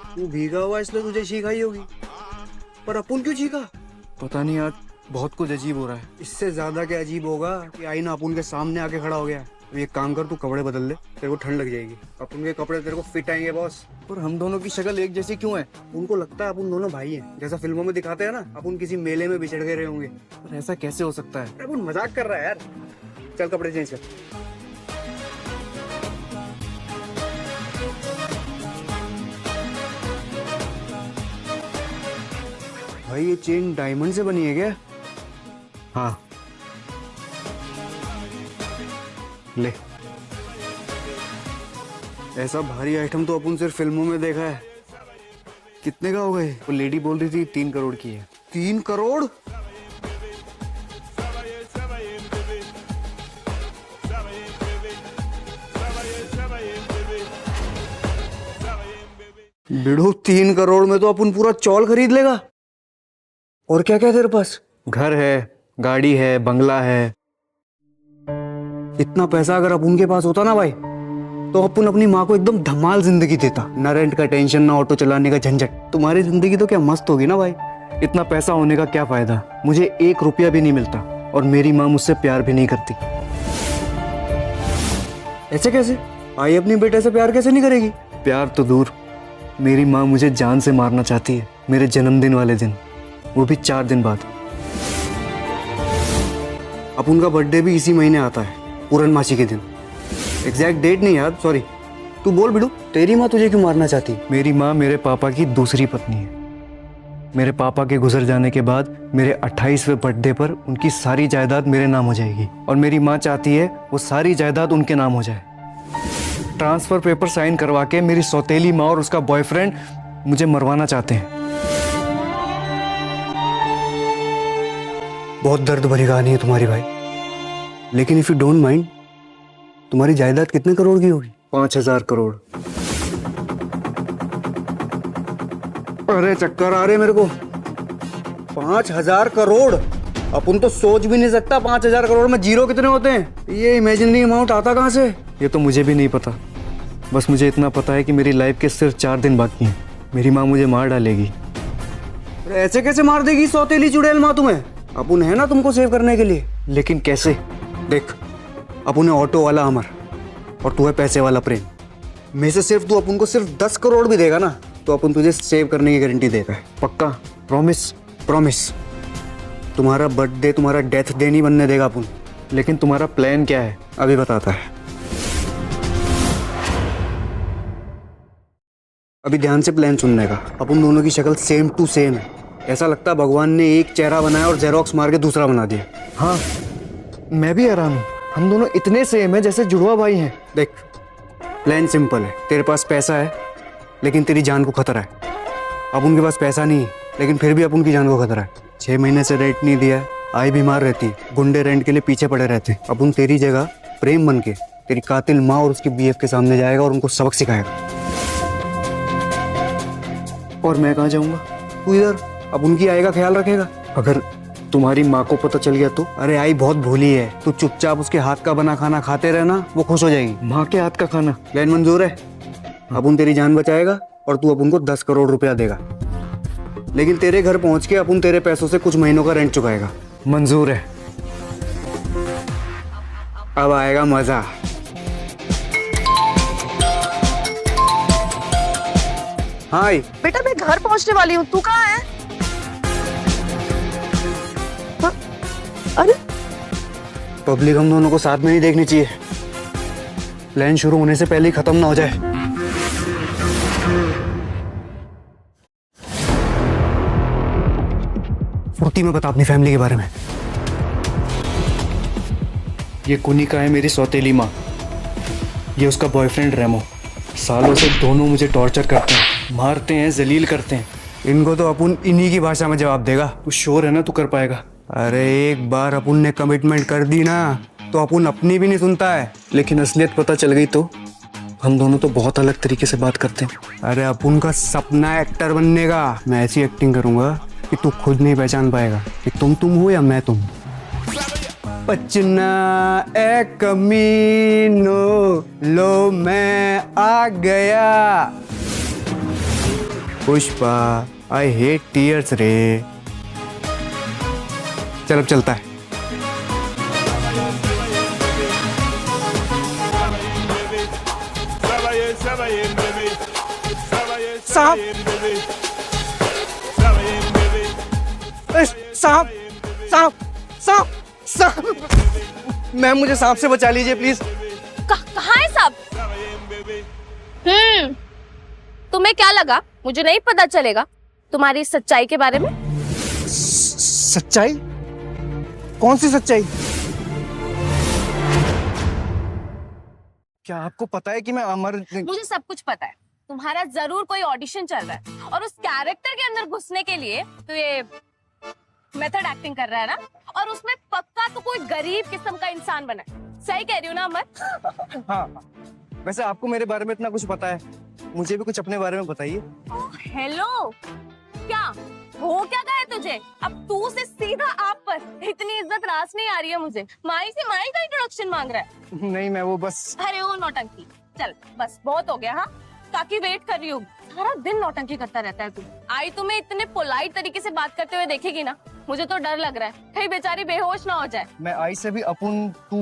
तू भीगा हुआ इसलिए तुझे छींक आई होगी, पर अपन क्यों छींका? पता नहीं यार, बहुत कुछ अजीब हो रहा है। इससे ज्यादा क्या अजीब होगा कि आईना अपन के सामने आके खड़ा हो गया। तो एक काम कर, तू कपड़े बदल ले, तेरे को ठंड लग जाएगी। अपन के कपड़े तेरे को फिट आएंगे बॉस। पर हम दोनों की शक्ल एक जैसी क्यों है? उनको लगता है अपन दोनों भाई हैं, जैसा फिल्मों में दिखाते हैं ना, अपन किसी मेले में बिछड़ गए रहे होंगे। पर ऐसा कैसे हो सकता है? अपन मजाक कर रहा है यार। चल कपड़े चेंज कर। भाई ये चेन डायमंड से बनी है क्या? हाँ ले। ऐसा भारी आइटम तो अपन सिर्फ फिल्मों में देखा है। कितने का होगा ये? वो लेडी बोल रही थी 3 करोड़ की है। 3 करोड़? बिड़ू 3 करोड़ में तो अपन पूरा चौल खरीद लेगा। और क्या क्या तेरे पास? घर है, गाड़ी है, बंगला है। इतना पैसा अगर अपन के पास होता ना भाई, तो अपन अपनी माँ को एकदम धमाल जिंदगी देता। ना रेंट का टेंशन, ना ऑटो चलाने का झंझट। तुम्हारी जिंदगी तो क्या मस्त होगी ना भाई। इतना पैसा होने का क्या फायदा? मुझे 1 रुपया भी नहीं मिलता और मेरी माँ मुझसे प्यार भी नहीं करती। ऐसे कैसे? आई अपनी बेटे से प्यार कैसे नहीं करेगी? प्यार तो दूर, मेरी माँ मुझे जान से मारना चाहती है मेरे जन्मदिन वाले दिन, वो भी 4 दिन बाद। अब उनका बर्थडे भी इसी महीने आता है, पूर्णमासी के दिन। एग्जैक्ट डेट नहीं याद, सॉरी। तू बोल बिडू, तेरी माँ तुझे क्यों मारना चाहती? मेरी माँ मेरे पापा की दूसरी पत्नी है। मेरे पापा के गुजर जाने के बाद मेरे 28वें बर्थडे पर उनकी सारी जायदाद मेरे नाम हो जाएगी और मेरी माँ चाहती है वो सारी जायदाद उनके नाम हो जाए। ट्रांसफर पेपर साइन करवा के मेरी सौतेली माँ और उसका बॉयफ्रेंड मुझे मरवाना चाहते हैं। बहुत दर्द भरी कहानी है तुम्हारी भाई, लेकिन इफ यू डोंट माइंड, तुम्हारी जायदाद कितने करोड़ की होगी? 5000 करोड़। अरे चक्कर आ रहे मेरे को। 5000 करोड़? अपन तो सोच भी नहीं सकता 5000 करोड़ में जीरो कितने होते हैं। ये इमेजिनरी अमाउंट आता कहाँ से? ये तो मुझे भी नहीं पता, बस मुझे इतना पता है कि मेरी लाइफ के सिर्फ 4 दिन बाकी हैं। मेरी माँ मुझे मार डालेगी। ऐसे कैसे मार देगी सौतेली चुड़ैल माँ तुम्हें? अपन है ना तुमको सेव करने के लिए। लेकिन कैसे? देख, अपन है ऑटो वाला अमर और तू है पैसे वाला प्रेम। में से सिर्फ तू अपन को सिर्फ 10 करोड़ भी देगा ना, तो अपन तुझे सेव करने की गारंटी देगा। पक्का? प्रॉमिस? प्रॉमिस। तुम्हारा बर्थडे तुम्हारा डेथ डे नहीं बनने देगा अपन। लेकिन तुम्हारा प्लान क्या है अभी बताता है। अभी ध्यान से प्लान सुनने का। अपन दोनों की शक्ल सेम टू सेम है। ऐसा लगता है भगवान ने एक चेहरा बनाया और जेरोक्स मार के दूसरा बना दिया। हाँ, मैं भी हैरान हूँ, हम दोनों इतने सेम है जैसे जुड़वा भाई हैं। देख, प्लान सिंपल है, तेरे पास पैसा है लेकिन तेरी जान को खतरा है। अब उनके पास पैसा नहीं है लेकिन फिर भी अब उनकी जान को खतरा है। 6 महीने से रेंट नहीं दिया है, आई बीमार रहती, गुंडे रेंट के लिए पीछे पड़े रहते। अब उन तेरी जगह प्रेम बन के तेरी कातिल माँ और उसकी बीएफ के सामने जाएगा और उनको सबक सिखाएगा। और मैं कहाँ जाऊंगा? तू इधर। अब उनकी आई का ख्याल रखेगा। अगर तुम्हारी माँ को पता चल गया तो? अरे आई बहुत भोली है, तू चुपचाप उसके हाथ का बना खाना खाते रहना, वो खुश हो जाएगी। माँ के हाथ का खाना? प्लान मंजूर है। अब उन तेरी जान बचाएगा और तू अब उनको 10 करोड़ रुपया देगा, लेकिन तेरे घर पहुंच के अपन तेरे पैसों से कुछ महीनों का रेंट चुकाएगा। मंजूर है। अब आएगा मजा। हाय बेटा, मैं घर पहुंचने वाली हूँ, तू कहाँ है? हाँ? अरे पब्लिक हम दोनों को साथ में नहीं देखनी चाहिए। प्लान शुरू होने से पहले ही खत्म ना हो जाए। फुर्ती में बता अपनी फैमिली के बारे में। ये कुनिका है मेरी सौतेली माँ, ये उसका बॉयफ्रेंड रेमो। सालों से दोनों मुझे टॉर्चर करते हैं, मारते हैं, जलील करते हैं। इनको तो अपन इन्हीं की भाषा में जवाब देगा। तू श्योर है ना तू कर पाएगा? अरे एक बार अपन ने कमिटमेंट कर दी ना तो अपन अपनी भी नहीं सुनता है। लेकिन असलियत पता चल गई तो? हम दोनों तो बहुत अलग तरीके से बात करते हैं। अरे अपन का सपना एक्टर बनने का। मैं ऐसी एक्टिंग करूंगा कि तू खुद नहीं पहचान पाएगा कि तुम हो या मैं तुम। पचना ए कमीनो, लो मैं आ गया। पुष्पा आई हेट टीयर्स रे। चल अब चलता है। साहब साहब साहब साहब साहब, मैम मुझे सांप से बचा लीजिए प्लीज। कहाँ है सांप? तुम्हें क्या लगा मुझे नहीं पता चलेगा तुम्हारी सच्चाई के बारे में? सच्चाई? कौन सी सच्चाई? क्या आपको पता है कि मैं अमर? मुझे सब कुछ पता है। तुम्हारा जरूर कोई ऑडिशन चल रहा है और उस कैरेक्टर के अंदर घुसने के लिए तो ये मेथड एक्टिंग कर रहा है ना, और उसमें पक्का तो कोई गरीब किस्म का इंसान बना है। सही कह रही हूँ ना अमर? हाँ, वैसे आपको मेरे बारे में इतना कुछ पता है, मुझे भी कुछ अपने बारे में बताइए। हेलो, क्या हो क्या गया तुझे? अब तू से सीधा आप पर इतनी इज्जत रास नहीं आ रही है मुझे। माई से माई का इंट्रोडक्शन मांग रहा है। नहीं मैं वो बस। अरे वो नौटंकी, चल बस बहुत हो गया। हाँ काकी वेट कर रही हूँ, सारा दिन नौटंकी करता रहता है तू। आई तुम्हें इतने पोलाइट तरीके से बात करते हुए देखेगी ना, मुझे तो डर लग रहा है कहीं बेचारी बेहोश ना हो जाए। मैं आई से भी अपन तू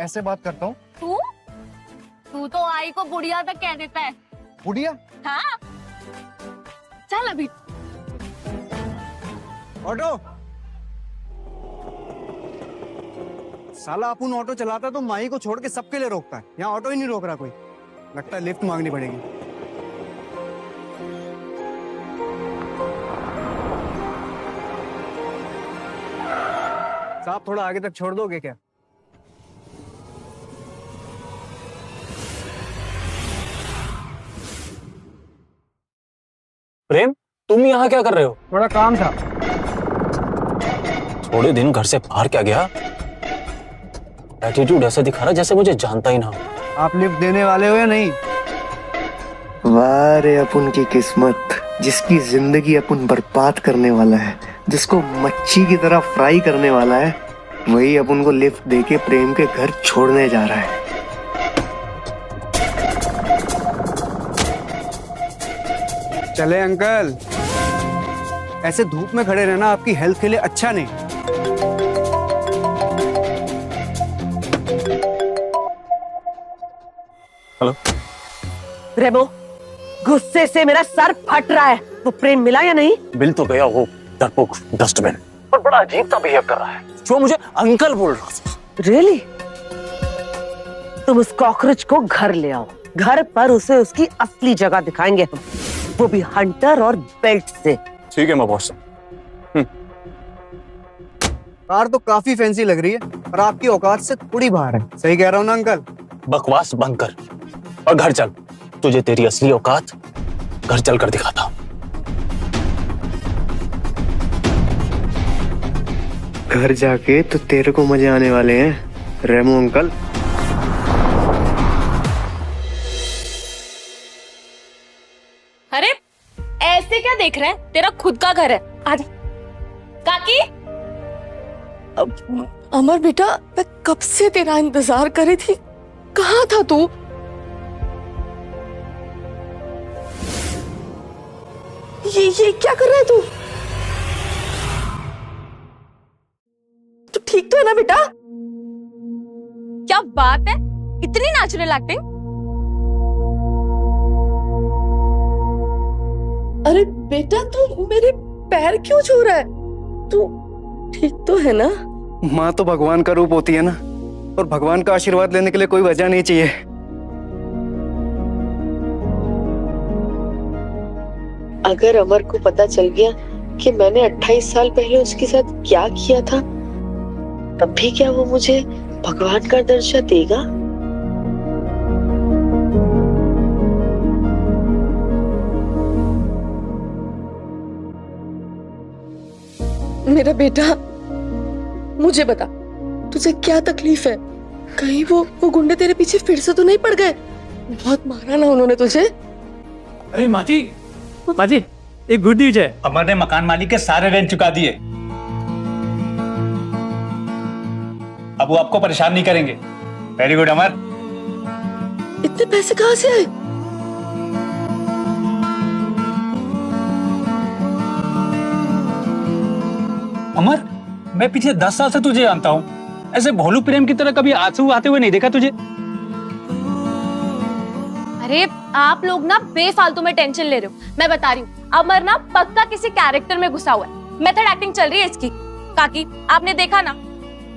ऐसे बात करता हूँ। तू तो आई को बुढ़िया तक कह देता है। बुढ़िया? हाँ चल अभी। ऑटो साला अपन ऑटो चलाता तो माही को छोड़ के सबके लिए रोकता है, यहाँ ऑटो ही नहीं रोक रहा कोई। लगता है लिफ्ट मांगनी पड़ेगी। साहब थोड़ा आगे तक छोड़ दोगे क्या? प्रेम तुम यहाँ क्या कर रहे हो? थोड़ा काम था। थोड़े दिन घर से बाहर क्या गया? एटीट्यूड ऐसा दिखा रहा जैसे मुझे जानता ही ना हो। आप लिफ्ट देने वाले हो या नहीं? वाह रे अपन की किस्मत, जिसकी जिंदगी अपन बर्बाद करने वाला है, जिसको मच्छी की तरह फ्राई करने वाला है, वही अपन को लिफ्ट देके प्रेम के घर छोड़ने जा रहा है। चले अंकल, ऐसे धूप में खड़े रहना आपकी हेल्थ के लिए अच्छा नहीं। हेलो रेमो, गुस्से से मेरा सर फट रहा है। वो प्रेम मिला या नहीं? बिल तो गया वो डरपोक डस्टबिन, और बड़ा अजीब सा बिहेव कर रहा है, जो मुझे अंकल बोल रहा था। रियली? तुम उस कॉकरोच को घर ले आओ, घर पर उसे उसकी असली जगह दिखाएंगे हम, वो भी हंटर और बेल्ट से। ठीक है मैं बॉस। कार तो काफी फैंसी लग रही है, पर आपकी औकात से थोड़ी बाहर है। सही कह रहा हूँ ना अंकल? बकवास बंद कर और घर चल, तुझे तेरी असली औकात घर चल कर दिखाता हूं। घर जाके तो तेरे को मजे आने वाले हैं रेमो अंकल। अरे ऐसे क्या देख रहा है, तेरा खुद का घर है, आजा। काकी, अमर बेटा, मैं कब से तेरा इंतजार कर रही थी, कहाँ था तू? ये क्या कर रहा है तू? तू ठीक तो है ना बेटा? क्या बात है, इतनी नेचुरल एक्टिंग। अरे बेटा, तू मेरे पैर क्यों छू रहा है? तू ठीक तो है ना? माँ तो भगवान का रूप होती है ना, और भगवान का आशीर्वाद लेने के लिए कोई वजह नहीं चाहिए। अगर अमर को पता चल गया कि मैंने 28 साल पहले उसके साथ क्या किया था, तब भी क्या वो मुझे भगवान का दर्जा देगा? मेरा बेटा, मुझे बता, तुझे क्या तकलीफ है? कहीं वो गुंडे तेरे पीछे फिर से तो नहीं पड़ गए? बहुत मारा ना उन्होंने तुझे? अरे माजी, एक गुड न्यूज है। अमर ने मकान मालिक के सारे रेंट चुका दिए। अब वो आपको परेशान नहीं करेंगे। वेरी गुड अमर। इतने पैसे कहाँ से आए? अमर, मैं पिछले 10 साल से तुझे जानता हूँ। ऐसे भोलू प्रेम की तरह कभी आंसू आते हुए नहीं देखा तुझे। अरे आप लोग ना बेफालतू में टेंशन ले रहे हो। मैं बता रही हूँ, अमर ना पक्का किसी कैरेक्टर में घुसा हुआ है। मेथड एक्टिंग चल रही है इसकी। काकी, आपने देखा ना,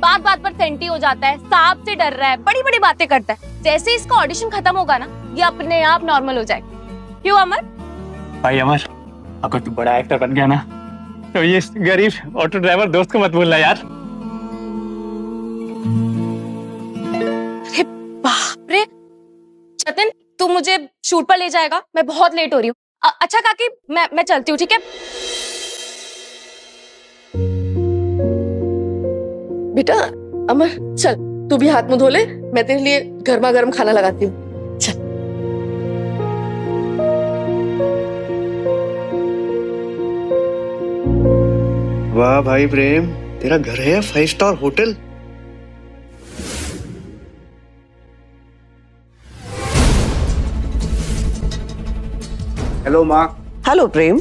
बात बात पर सेंटी हो जाता है, सांप से डर रहा है, बड़ी बड़ी बातें करता है। जैसे इसका ऑडिशन खत्म होगा ना, ये अपने आप नॉर्मल हो जाएगा। क्यों अमर? भाई अमर, अगर तू बड़ा एक्टर बन गया ना, तो ये गरीब ऑटो ड्राइवर दोस्त को मत भूलना यार। अरे बाप रे, जतिन तू मुझे शूट पर ले जाएगा? मैं बहुत लेट हो रही हूँ। अच्छा काकी, मैं चलती हूँ, ठीक है? बेटा अमर, चल तू भी हाथ मुंह धो ले, मैं तेरे लिए गर्मा गर्म खाना लगाती हूँ। चल। वाह भाई प्रेम, तेरा घर है 5 स्टार होटल। हेलो माँ। हेलो प्रेम।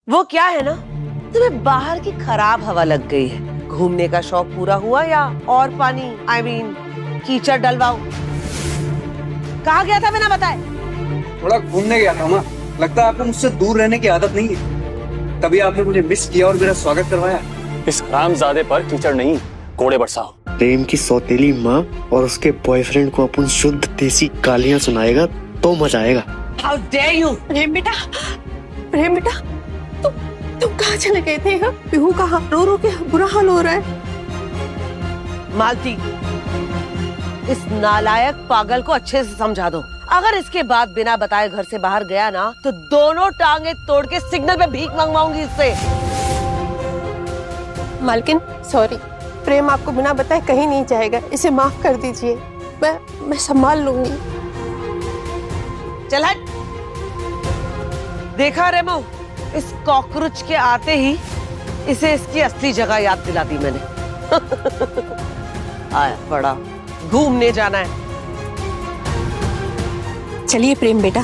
वो क्या है ना, तुम्हें बाहर की खराब हवा लग गई है। घूमने का शौक पूरा हुआ या और पानी I mean, कीचड़ डलवाओ? कहाँ गया था बिना बताए? थोड़ा घूमने गया था माँ। लगता है आपको मुझसे दूर रहने की आदत नहीं है, तभी आपने मुझे मिस किया और मेरा स्वागत करवाया। इस हरामजादे पर कीचड़ नहीं, कोड़े बरसाओ। प्रेम की सौतेली माँ और उसके बॉयफ्रेंड को अपन शुद्ध देसी गालियां सुनाएगा तो मजा आएगा। How dare you? प्रेम बेटा, तुम कहाँ चले गए थे? पीहू का रो रो के बुरा हाल हो रहा है। मालती, इस नालायक पागल को अच्छे से समझा दो। अगर इसके बाद बिना बताए घर से बाहर गया ना, तो दोनों टांगे तोड़ के सिग्नल पे भीख मंगवाऊंगी इससे। मालकिन सॉरी, प्रेम आपको बिना बताए कहीं नहीं जाएगा, इसे माफ कर दीजिए। मैं संभाल लूंगी। चल हट। देखा रेमो, इस कॉकरोच के आते ही इसे इसकी असली जगह याद दिला दी मैंने। आया बड़ा, घूमने जाना है। चलिए प्रेम बेटा,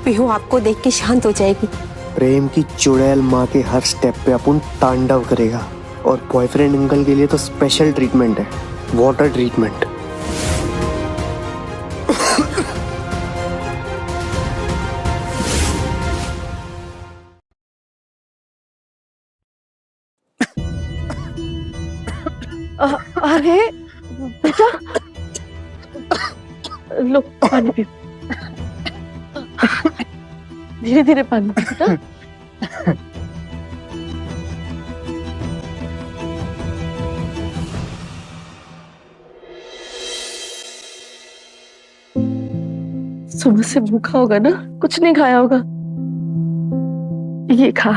पीहू आपको देख के शांत हो जाएगी। प्रेम की चुड़ैल माँ के हर स्टेप पे अपन तांडव करेगा, और बॉयफ्रेंड अंकल के लिए तो स्पेशल ट्रीटमेंट है, वाटर ट्रीटमेंट। अरे बेटा, लो पानी पियो। धीरे धीरे पानी बेटा। सुबह से भूखा होगा ना, कुछ नहीं खाया होगा। ये खा।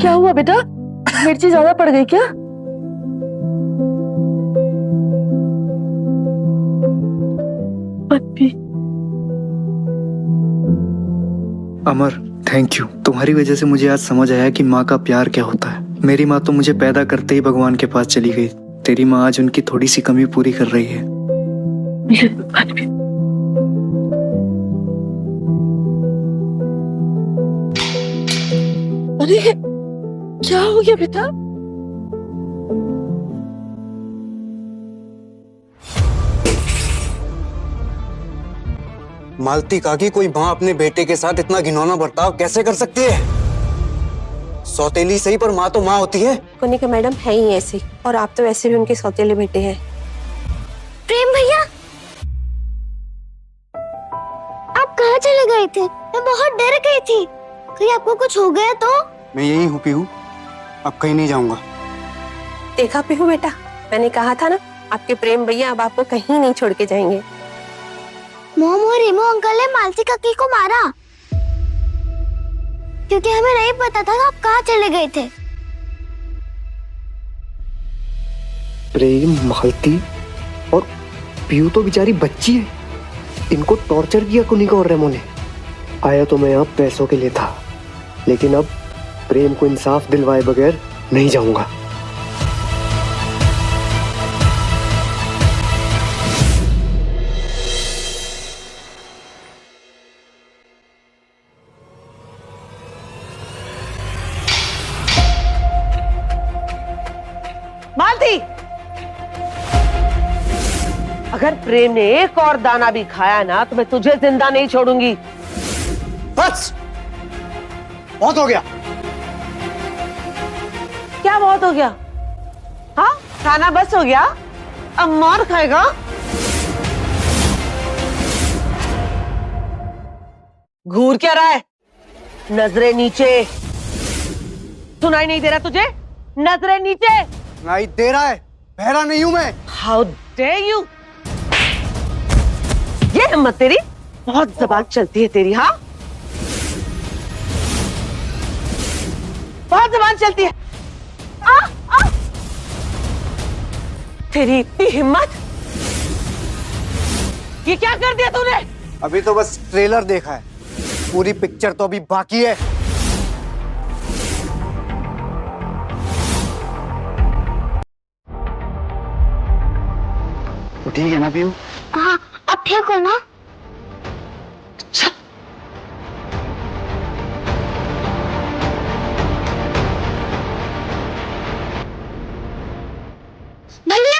क्या हुआ बेटा? मिर्ची ज्यादा पड़ गई क्या? पप्पी। अमर, थैंक यू। तुम्हारी वजह से मुझे आज समझ आया कि माँ का प्यार क्या होता है। मेरी माँ तो मुझे पैदा करते ही भगवान के पास चली गई। तेरी माँ आज उनकी थोड़ी सी कमी पूरी कर रही है। अरे क्या हो गया बेटा? मालती काकी, कोई माँ अपने बेटे के साथ इतना घिनौना बर्ताव कैसे कर सकती है? सौतेली सही पर माँ तो माँ होती है। कोनिका मैडम है ही ऐसी, और आप तो वैसे भी उनके सौतेले बेटे हैं। प्रेम भैया, आप कहाँ चले गए थे? मैं बहुत डर गई थी, कहीं आपको कुछ हो गया तो? मैं यही हूँ पीहू, अब कहीं नहीं जाऊंगा। देखा पीहू बेटा, मैंने कहा था ना, आपके प्रेम भैया अब आपको कहीं नहीं छोड़ के जाएंगे। मोम और रेमो अंकल ने मालती काकी को मारा क्योंकि हमें नहीं पता था आप कहाँ चले गए थे। प्रेम, मालती और पीयू तो बेचारी बच्ची है। इनको टॉर्चर किया कुनिका और रेमो ने। आया तो मैं यहाँ पैसों के लिए था, लेकिन अब प्रेम को इंसाफ दिलवाए बगैर नहीं जाऊंगा। मालती, अगर प्रेम ने एक और दाना भी खाया ना तो मैं तुझे जिंदा नहीं छोड़ूंगी। बस, बहुत हो गया। क्या बहुत हो गया? हाँ, खाना बस हो गया? अब मार खाएगा? घूर क्या रहा है? नजरें नीचे। सुनाई नहीं दे रहा तुझे? नजरें नीचे। सुनाई दे रहा है, बहरा नहीं हूं मैं। How dare you! ये हिम्मत तेरी? बहुत जबान चलती है तेरी। हाँ, बहुत जबान चलती है। आ! तेरी इतनी हिम्मत! ये क्या कर दिया तूने? अभी तो बस ट्रेलर देखा है, पूरी पिक्चर तो अभी बाकी है। तो ठीक है ना पीयू? हाँ, अब ठीक हो ना? भैया!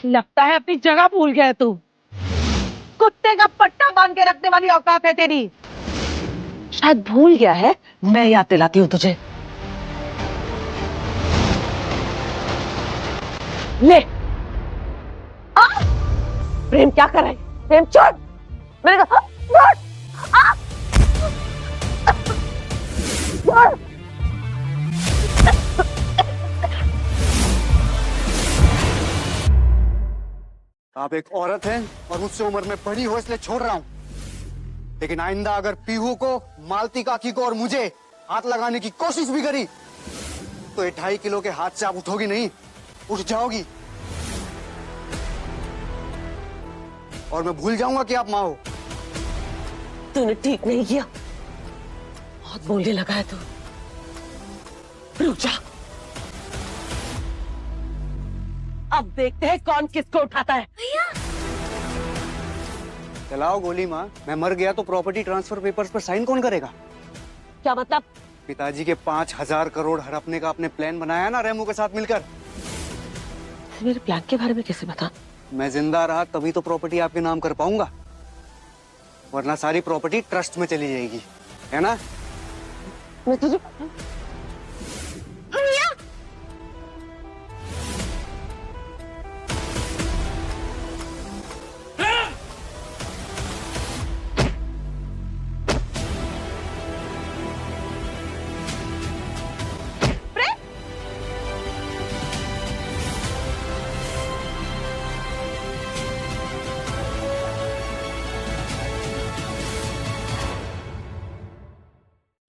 लगता है अपनी जगह भूल गया तू। कुत्ते का पट्टा बांध के रखने वाली औकात है तेरी। शायद भूल गया है, मैं याद दिलाती हूँ तुझे। ले। प्रेम क्या कर रहा है? प्रेम छोड़! मैंने कहा छोड़! छोड़! आप एक औरत हैं और मुझसे उम्र में बड़ी हो, इसलिए छोड़ रहा हूं। लेकिन आइंदा अगर पीहू को, मालती काकी को और मुझे हाथ लगाने की कोशिश भी करी तो ये 2.5 किलो के हाथ से आप उठोगी नहीं, उठ जाओगी। और मैं भूल जाऊंगा कि आप माँ हो। तूने ठीक नहीं किया, बहुत बोलने लगा है तू। रुक जा, अब देखते हैं कौन किसको उठाता है। चलाओ गोली माँ। मैं मर गया तो प्रॉपर्टी ट्रांसफर पेपर्स पर साइन कौन करेगा? क्या मतलब? पिताजी के 5,000 करोड़ हड़पने का आपने प्लान बनाया ना रेमो के साथ मिलकर। मेरे प्लान के बारे में कैसे बता? मैं जिंदा रहा तभी तो प्रॉपर्टी आपके नाम कर पाऊंगा, वरना सारी प्रॉपर्टी ट्रस्ट में चली जाएगी, है ना? मैं तुझे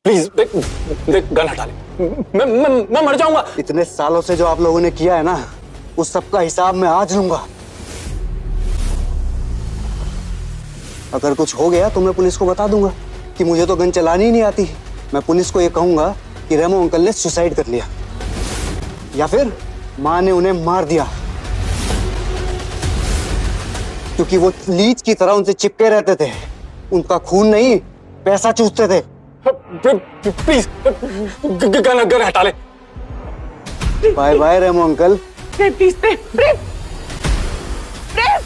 प्लीज देख देख, गन हटा ले। मैं मर जाऊंगा। इतने सालों से जो आप लोगों ने किया है ना, उस सब का हिसाब मैं आज लूंगा। अगर कुछ हो गया तो मैं पुलिस को बता दूंगा कि मुझे तो गन चलानी ही नहीं आती। मैं पुलिस को ये कहूंगा कि रेमो अंकल ने सुसाइड कर लिया, या फिर माँ ने उन्हें मार दिया, क्योंकि वो लीच की तरह उनसे चिपके रहते थे। उनका खून नहीं, पैसा चूसते थे। प्लीज गन हटा ले। Bye bye Remo uncle. Please Prem Prem Prem.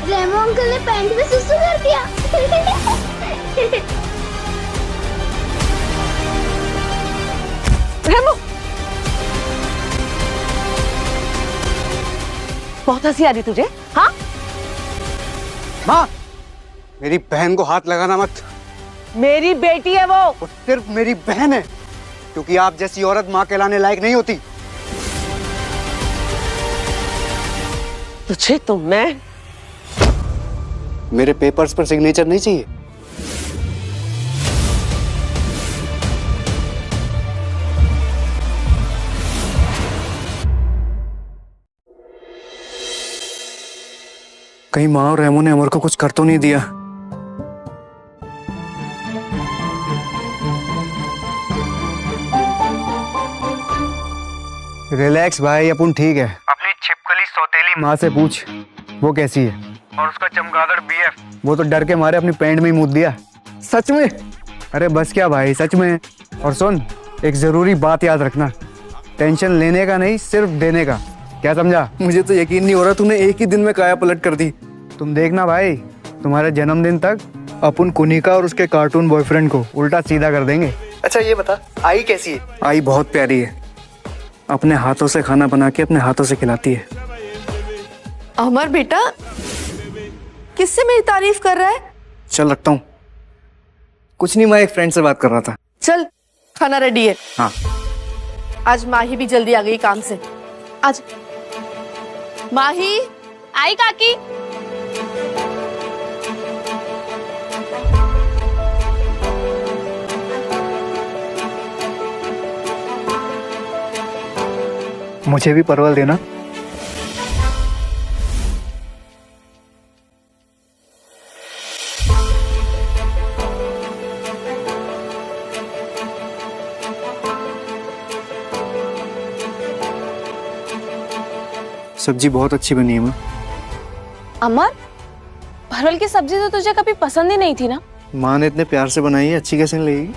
Remo uncle ने पैंट में सुसु कर दिया। रेमो, बहुत हंसी आ रही तुझे? हाँ माँ, मेरी बहन को हाथ लगाना मत। मेरी बेटी है वो सिर्फ मेरी बहन है, क्योंकि आप जैसी औरत माँ कहलाने लायक नहीं होती। तुझे तो मैं मेरे पेपर्स पर सिग्नेचर नहीं चाहिए। कहीं माँ और रेमो ने अमर को कुछ कर तो नहीं दिया। रिलैक्स भाई, अपन ठीक है। अपनी छिपकली सौतेली माँ से पूछ वो कैसी है। और उसका चमगादड़ बीएफ, वो तो डर के मारे अपनी पैंट में ही मूत दिया। सच में? अरे बस क्या भाई, सच में। और सुन, एक जरूरी बात याद रखना, टेंशन लेने का नहीं, सिर्फ देने का। क्या समझा? मुझे तो यकीन नहीं हो रहा तूने एक ही दिन में काया पलट कर दी। तुम देखना भाई, तुम्हारे जन्मदिन तक अपन कुनिका और उसके कार्टून बॉयफ्रेंड को उल्टा सीधा कर देंगे। अच्छा ये बता, आई कैसी है? आई बहुत प्यारी है, अपने हाथों से खाना बना के अपने हाथों से खिलाती है। अमर बेटा, किससे मेरी तारीफ कर रहा है? चल रखता हूँ। कुछ नहीं, मैं एक फ्रेंड से बात कर रहा था। चल, खाना रेडी है। हाँ। आज माही भी जल्दी आ गई काम से। आज माही आई काकी। मुझे भी परवल देना। सब्जी बहुत अच्छी बनी है माँ। अमर, परवल की सब्जी तो तुझे कभी पसंद ही नहीं थी ना? माँ ने इतने प्यार से बनाई है, अच्छी कैसे नहीं लगेगी?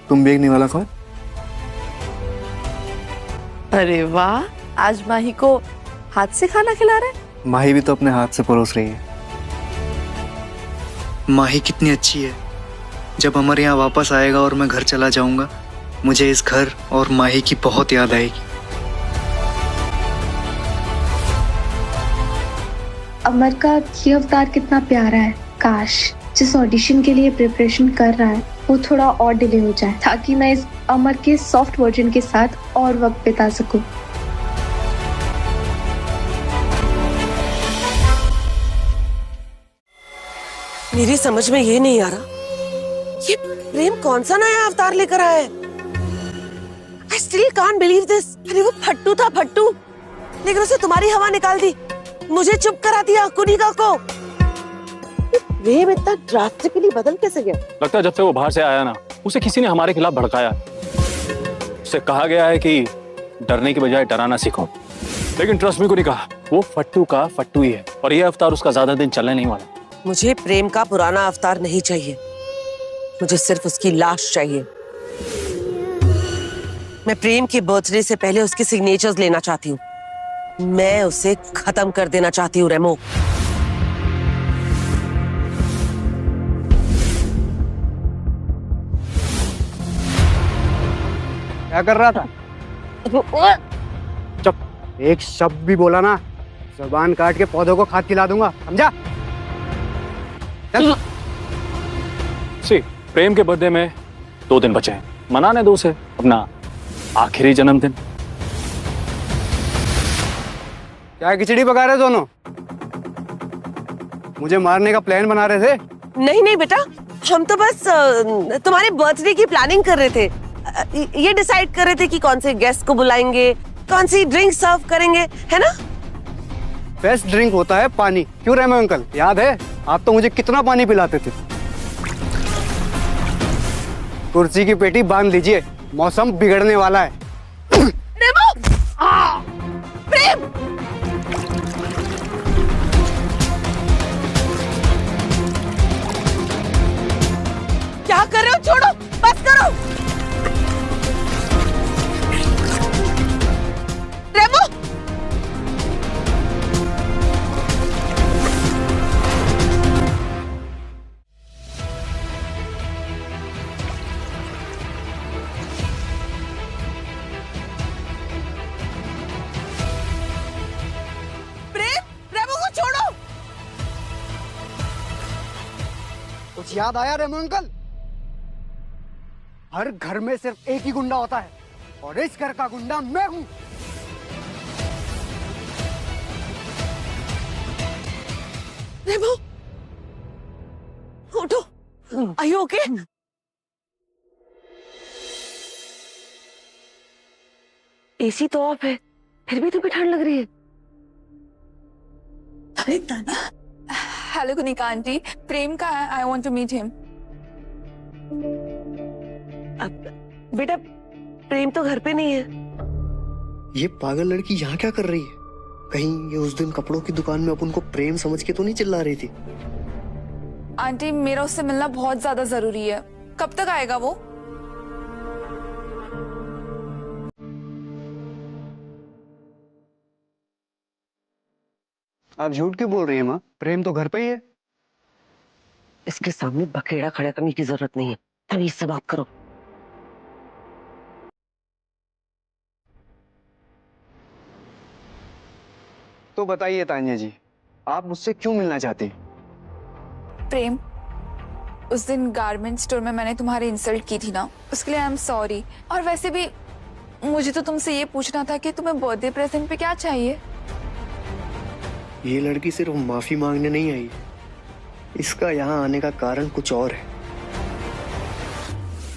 तुम भी एक निवाला खाओ। अरे वाह, आज माही को हाथ से खाना खिला रहे? माही भी तो अपने हाथ से परोस रही है। माही कितनी अच्छी है। जब अमर यहाँ वापस आएगा और मैं घर चला जाऊंगा, मुझे इस घर और माही की बहुत याद आएगी। अमर का ये अवतार कितना प्यारा है। काश जिस ऑडिशन के लिए प्रिपरेशन कर रहा है वो थोड़ा और डिले हो जाए, ताकि मैं इस अमर के सॉफ्ट वर्जन के साथ और वक्त बिता सकूं। मेरी समझ में ये नहीं आ रहा, ये प्रेम कौन सा नया अवतार लेकर आया है। I still can't believe this। अरे वो फट्टू था, फट्टू, लेकिन उसे तुम्हारी हवा निकाल दी, मुझे चुप करा दिया, कुनिका को। प्रेम इतना ड्रास्टिकली बदल कैसे गया? लगता है जब से वो बाहर से आया ना, उसे किसी ने हमारे खिलाफ भड़काया। उससे कहा गया है कि डरने की बजाय डराना सीखो। लेकिन ट्रस्ट मी को नहीं कहा, वो फट्टू का फट्टू ही है और ये अवतार उसका ज्यादा दिन चलने नहीं वाला। मुझे प्रेम का पुराना अवतार नहीं चाहिए, मुझे सिर्फ उसकी लाश चाहिए। मैं प्रेम के बर्थडे से पहले उसके सिग्नेचर्स लेना चाहती हूँ। मैं उसे खत्म कर देना चाहती हूँ रेमो। क्या कर रहा था? चुप, एक शब्द भी बोला ना, जुबान काट के पौधों को खाद खिला दूंगा, समझा? चल। सी, प्रेम के बर्थडे में 2 दिन बचे हैं, मनाने दो उसे अपना आखिरी जन्मदिन। क्या खिचड़ी पका रहे दोनों? मुझे मारने का प्लान बना रहे थे? नहीं नहीं बेटा, हम तो बस तुम्हारे बर्थडे की प्लानिंग कर रहे थे। ये डिसाइड कर रहे थे कि कौन से गेस्ट को बुलाएंगे, कौन सी ड्रिंक सर्व करेंगे, है ना? बेस्ट ड्रिंक होता है पानी। क्यों रेमो अंकल, याद है आप तो मुझे कितना पानी पिलाते थे? कुर्सी की पेटी बांध लीजिए, मौसम बिगड़ने वाला है। रेमो! प्रेम! क्या कर रहे हो? छोड़ो, बस करो। रेमो! कुछ याद आया रेमो अंकल? हर घर में सिर्फ एक ही गुंडा होता है और इस घर का गुंडा मैं हूं। रेमो, उठो। Are you okay? एसी तो ऑफ है, फिर भी तुम्हें ठंड लग रही है। अरे तानिया। हेलो कुनिका आंटी, प्रेम का है, I want to meet him. बेटा, प्रेम तो घर पे नहीं है। ये पागल लड़की यहाँ क्या कर रही है? कहीं ये उस दिन कपड़ों की दुकान में अपन को प्रेम समझ के तो नहीं चिल्ला रही थी? आंटी, मेरा उससे मिलना बहुत ज्यादा जरूरी है। कब तक आएगा वो? आप झूठ क्यों बोल रही है माँ? प्रेम तो घर पे ही है। इसके सामने बखेड़ा खड़ा करने की जरूरत नहीं है, तमीज से बात करो। तो बताइए तानिया जी, आप मुझसे क्यों मिलना चाहती? प्रेम, उस दिन गारमेंट स्टोर में मैंने तुम्हारी इंसल्ट की थी ना, उसके लिए आई एम सॉरी। और वैसे भी मुझे तो तुमसे ये पूछना था कि तुम्हें बर्थडे प्रेजेंट पे क्या चाहिए? ये लड़की सिर्फ माफी मांगने नहीं आई, इसका यहाँ आने का कारण कुछ और है।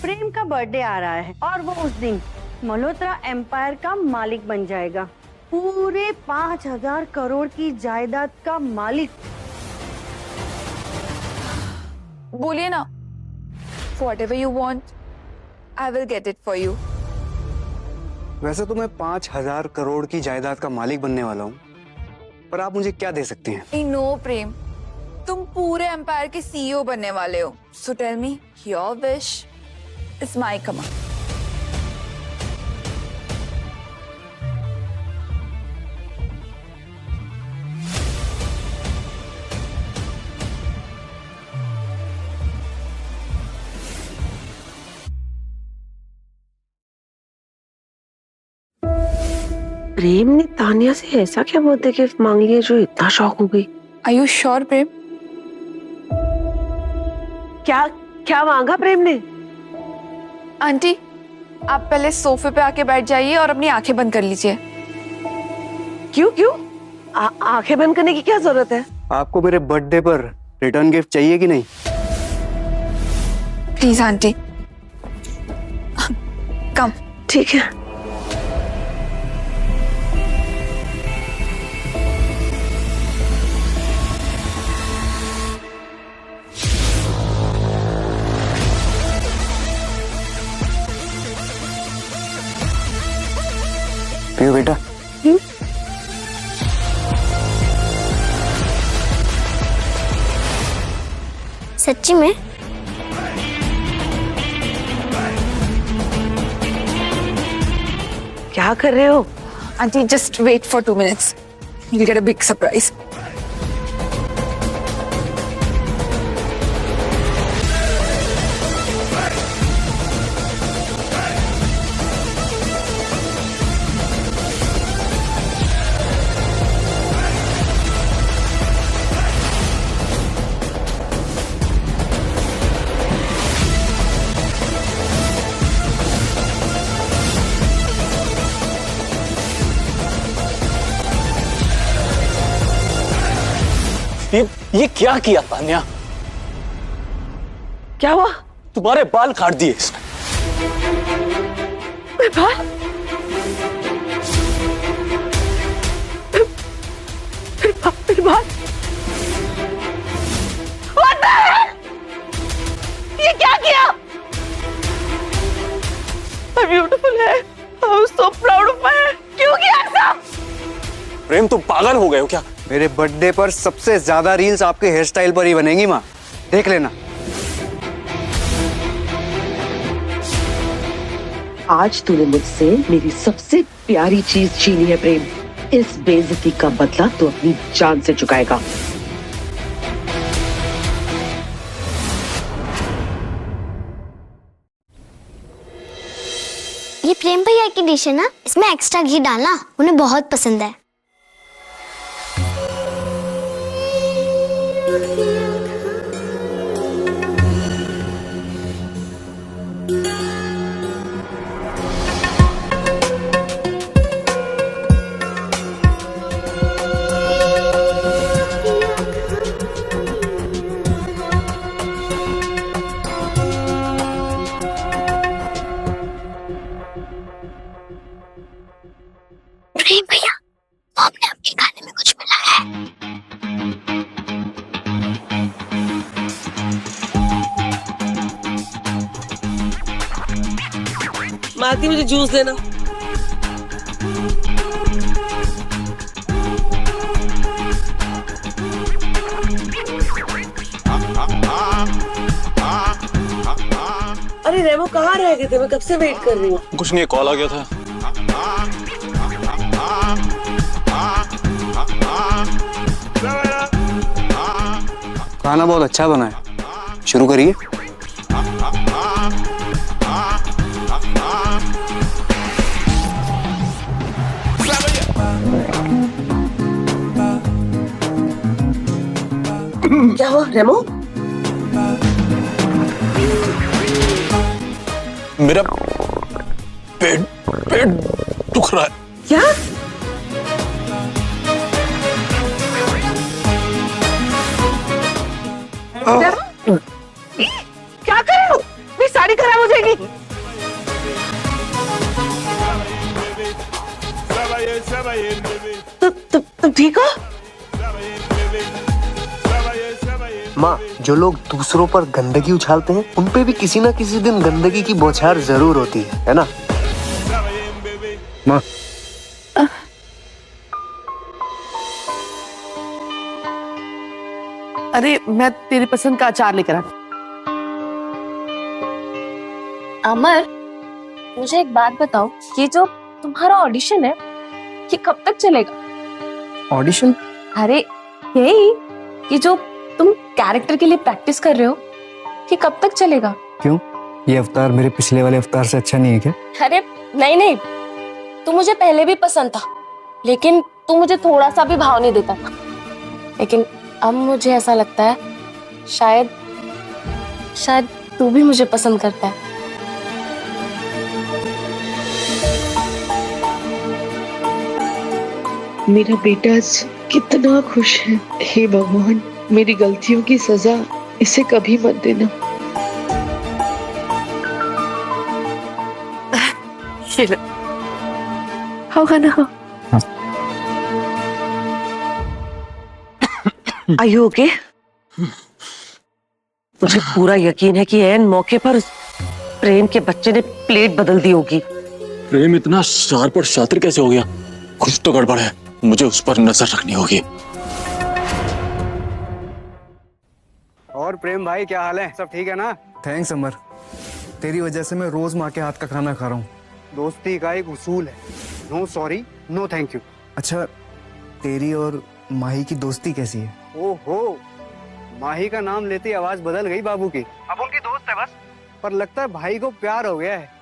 प्रेम का बर्थडे आ रहा है और वो उस दिन मल्होत्रा एम्पायर का मालिक बन जाएगा, पूरे 5000 करोड़ की जायदाद का मालिक। बोलिए ना, whatever you want, I will get it for you. वैसे तो मैं 5000 करोड़ की जायदाद का मालिक बनने वाला हूँ, पर आप मुझे क्या दे सकती हैं? नो प्रेम, तुम पूरे एम्पायर के सीईओ बनने वाले हो, so tell me your wish is my command. प्रेम ने तानिया से ऐसा क्या बर्थडे गिफ्ट मांग लिया जो इतना शॉक हो गई? Are you sure, प्रेम? क्या क्या मांगा प्रेम ने? आंटी, आप पहले सोफे पे आके बैठ जाइए और अपनी आंखें बंद कर लीजिए। क्यों क्यों? आंखें बंद करने की क्या जरूरत है? आपको मेरे बर्थडे पर रिटर्न गिफ्ट चाहिए कि नहीं? प्लीज आंटी, कम। ठीक है। पियो बेटा। सच्ची में? क्या कर रहे हो? Aunty just wait for 2 minutes. You'll get a big surprise. ये क्या किया तान्या? क्या हुआ? तुम्हारे बाल काट दिए इसने। मेरे बाल? मेरे बाल? What the hell? ये क्या किया? I'm beautiful है। I'm so proud of my hair। क्यों किया ऐसा? प्रेम तुम पागल हो गए हो क्या? मेरे बर्थडे पर सबसे ज्यादा रील्स आपके हेयर स्टाइल पर ही बनेंगी माँ, देख लेना। आज तूने मुझसे मेरी सबसे प्यारी चीज छीनी है प्रेम। इस बेइज्जती का बदला तू अपनी जान से चुकाएगा। ये प्रेम भैया की डिश है ना, इसमें एक्स्ट्रा घी डालना, उन्हें बहुत पसंद है। प्रेम भैया, आपने आपके खाने में कुछ मिलाया है? मालती मुझे जूस देना। अरे रेमो कहाँ रह गए थे? मैं कब से वेट कर रही हूँ। कुछ नहीं, कॉल आ गया था। खाना बहुत अच्छा बना है, शुरू करिए। क्या हुआ रेमो? मेरा पेट दुख रहा है। क्या? क्या कर रहे हो? मेरी साड़ी खराब हो जाएगी। तुम ठीक हो? माँ, जो लोग दूसरों पर गंदगी उछालते हैं उन पे भी किसी ना किसी दिन गंदगी की बौछार जरूर होती है ना? माँ, अरे मैं तेरी पसंद का अचार लेकर आ। अमर, मुझे एक बात बताओ, ये जो तुम्हारा ऑडिशन है ये कब तक चलेगा? ऑडिशन? अरे यही, ये जो तुम कैरेक्टर के लिए प्रैक्टिस कर रहे हो ये कब तक चलेगा? क्यों? ये अवतार मेरे पिछले वाले अवतार से अच्छा नहीं है क्या? अरे नहीं नहीं, तू मुझे पहले भी पसंद था, लेकिन तू मुझे थोड़ा सा भी भाव नहीं देता था। लेकिन अब मुझे ऐसा लगता है शायद तू भी मुझे पसंद करता है। मेरा बेटा आज कितना खुश है। हे भगवान, मेरी गलतियों की सजा इसे कभी मत देना। होगा ना? Are you okay? मुझे पूरा यकीन है कि ऐन मौके पर प्रेम के बच्चे ने प्लेट बदल दी होगी। प्रेम इतना शार्प और शातिर कैसे हो गया? कुछ तो गड़बड़ है, मुझे उस पर नजर रखनी होगी। और प्रेम भाई क्या हाल है, सब ठीक है ना? थैंक्स अमर, तेरी वजह से मैं रोज माँ के हाथ का खाना खा रहा हूँ। दोस्ती का एक उसूल है, no sorry no thank you. अच्छा, तेरी और माही की दोस्ती कैसी है? ओहो, माही का नाम लेते ही आवाज बदल गई बाबू की। अब उनकी दोस्त है बस, पर लगता है भाई को प्यार हो गया है।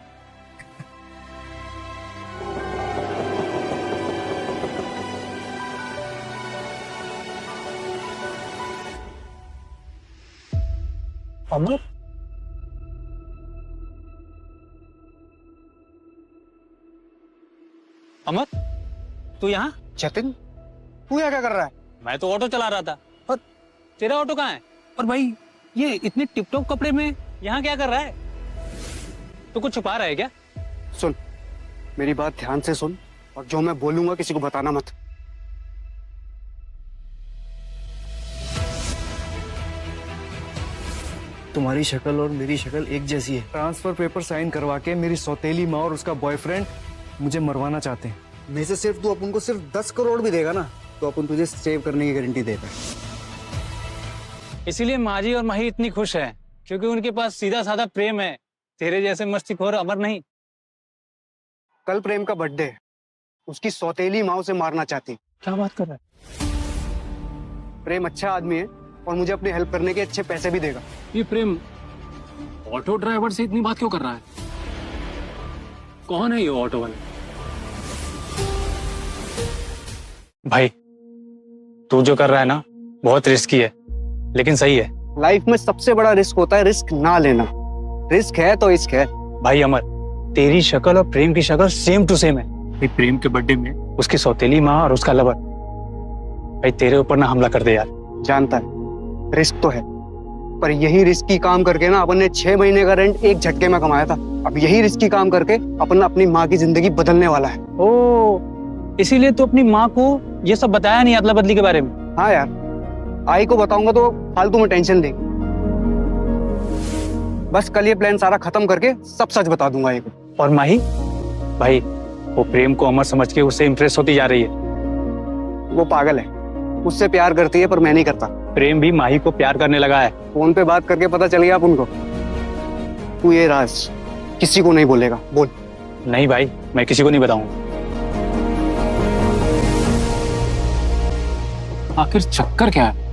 अमर, अमर, तू यहाँ? जतिन, तू यहाँ क्या कर रहा है? मैं तो ऑटो चला रहा था। और तेरा ऑटो कहाँ है? और भाई ये इतने टिप-टॉप कपड़े में यहाँ क्या कर रहा है? तू कुछ छुपा रहा है क्या? सुन, मेरी बात ध्यान से सुन, और जो मैं बोलूंगा किसी को बताना मत। तुम्हारी शक्ल और मेरी शक्ल एक जैसी है। ट्रांसफर पेपर साइन करवा के मेरी सौतेली माँ और उसका बॉयफ्रेंड मुझे मरवाना चाहते हैं। मैं से सिर्फ तू अपन को सिर्फ 10 करोड़ भी देगा ना, तो अपन तुझे सेव करने की गारंटी देता है। इसीलिए माजी और माही इतनी खुश है, क्योंकि उनके पास सीधा साधा प्रेम है, तेरे जैसे मस्तीखोर अमर नहीं। कल प्रेम का बर्थडे है, उसकी सौतेली माँ उसे मारना चाहती। क्या बात कर रहा है? प्रेम अच्छा आदमी है और मुझे अपनी हेल्प करने के अच्छे पैसे भी देगा। ये प्रेम ऑटो ड्राइवर से इतनी बात क्यों कर रहा है? कौन है ये ऑटो वाला? भाई तू जो कर रहा है ना, बहुत रिस्की है, लेकिन सही है। लाइफ में सबसे बड़ा रिस्क होता है रिस्क ना लेना। रिस्क है तो इश्क है। भाई अमर, तेरी शक्ल और प्रेम की शक्ल सेम टू सेम है। भाई प्रेम के बर्थडे में उसकी सौतेली माँ और उसका लवर भाई तेरे ऊपर ना हमला कर दे यार। जानता है रिस्क तो है, पर यही रिस्की काम करके ना अपन ने 6 महीने का रेंट एक झटके में कमाया था। अब यही रिस्की काम करके अपन अपनी माँ की जिंदगी बदलने वाला है। ओ, इसीलिए तो अपनी माँ को ये सब बताया नहीं अदला बदली के बारे में? हाँ यार, आई को बताऊंगा तो फालतू में टेंशन देगी। बस कल ये प्लान सारा खत्म करके सब सच बता दूंगा आई को। और माही? भाई वो प्रेम को अमर समझ के उससे इम्प्रेस होती जा रही है। वो पागल है, उससे प्यार करती है पर मैं नहीं करता। प्रेम भी माही को प्यार करने लगा है। फोन पे बात करके पता चल गया आप उनको। तू ये राज किसी को नहीं बोलेगा, बोल। नहीं भाई, मैं किसी को नहीं बताऊंगा। आखिर चक्कर क्या है?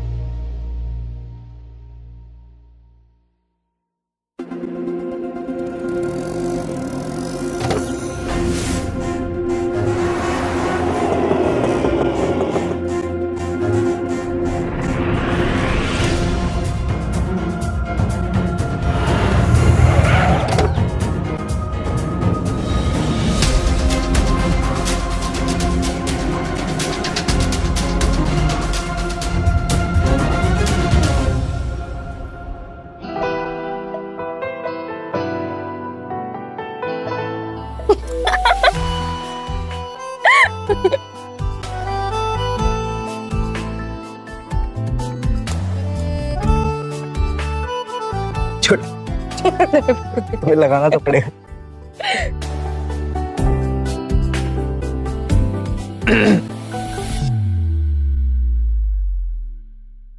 तुम्हें लगाना तो पड़ेगा।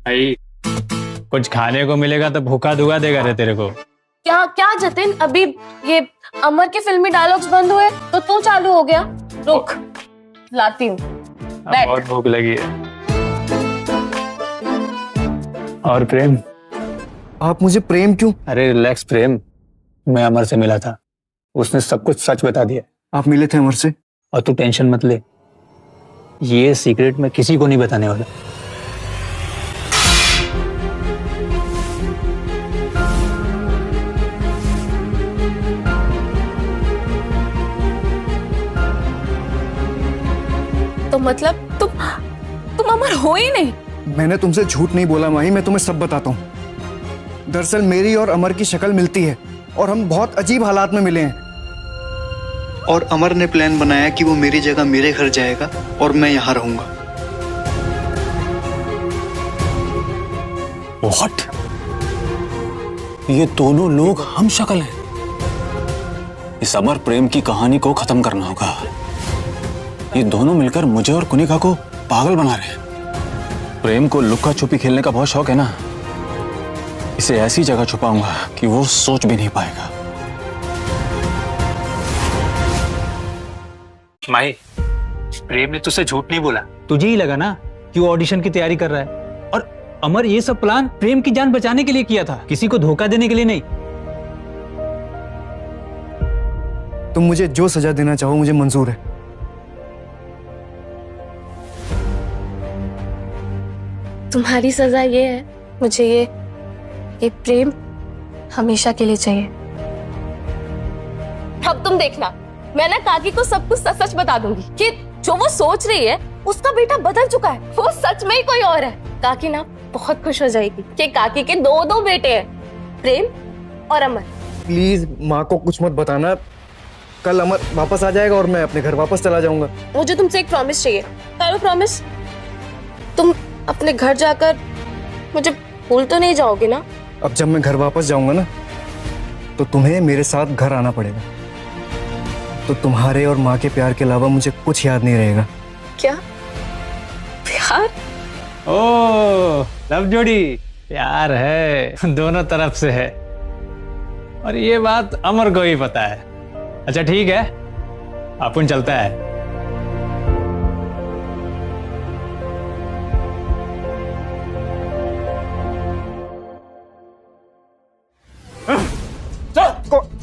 भाई कुछ खाने को मिलेगा तो भूखा दुआ देगा रे तेरे को। क्या क्या जतिन, अभी ये अमर के फिल्मी डायलॉग्स बंद हुए तो तू चालू हो गया। रुक लाती हूँ, बहुत भूख लगी है। और प्रेम? आप मुझे प्रेम क्यों? अरे रिलैक्स प्रेम, मैं अमर से मिला था, उसने सब कुछ सच बता दिया। आप मिले थे अमर से? और तू टेंशन मत ले, ये सीक्रेट मैं किसी को नहीं बताने वाला। तो मतलब तुम अमर हो ही नहीं? मैंने तुमसे झूठ नहीं बोला माही, मैं तुम्हें सब बताता हूँ। दरअसल मेरी और अमर की शक्ल मिलती है और हम बहुत अजीब हालात में मिले हैं। और अमर ने प्लान बनाया कि वो मेरी जगह मेरे घर जाएगा और मैं यहाँ रहूंगा। What? ये दोनों लोग हम शक्ल हैं। इस अमर प्रेम की कहानी को खत्म करना होगा। ये दोनों मिलकर मुझे और कुनिका को पागल बना रहे हैं। प्रेम को लुक्का छुपी खेलने का बहुत शौक है ना, इसे ऐसी जगह छुपाऊंगा कि वो सोच भी नहीं पाएगा। माही, प्रेम ने तुझसे झूठ नहीं बोला। तुझे ही लगा ना कि वो ऑडिशन की तैयारी कर रहा है। और अमर ये सब प्लान प्रेम की जान बचाने के लिए किया था, किसी को धोखा देने के लिए नहीं। तुम मुझे जो सजा देना चाहो मुझे मंजूर है। तुम्हारी सजा ये है, मुझे ये प्रेम हमेशा के लिए चाहिए। अब तुम देखना, मैं ना काकी को सब कुछ सच सच बता दूंगी कि जो वो सोच रही है उसका बेटा बदल चुका है, वो सच में ही कोई और है। काकी ना बहुत खुश हो जाएगी कि काकी के दो बेटे हैं, प्रेम और अमर। प्लीज माँ को कुछ मत बताना। कल अमर वापस आ जाएगा और मैं अपने घर वापस चला जाऊंगा। मुझे तुमसे एक प्रॉमिस चाहिए। करो प्रॉमिस। तुम अपने घर जाकर मुझे भूल तो नहीं जाओगे ना? अब जब मैं घर वापस जाऊंगा ना तो तुम्हें मेरे साथ घर आना पड़ेगा। तो तुम्हारे और माँ के प्यार के अलावा मुझे कुछ याद नहीं रहेगा। क्या प्यार? ओ, लव जोड़ी प्यार है, दोनों तरफ से है। और ये बात अमर को ही पता है। अच्छा ठीक है, अपन चलता है।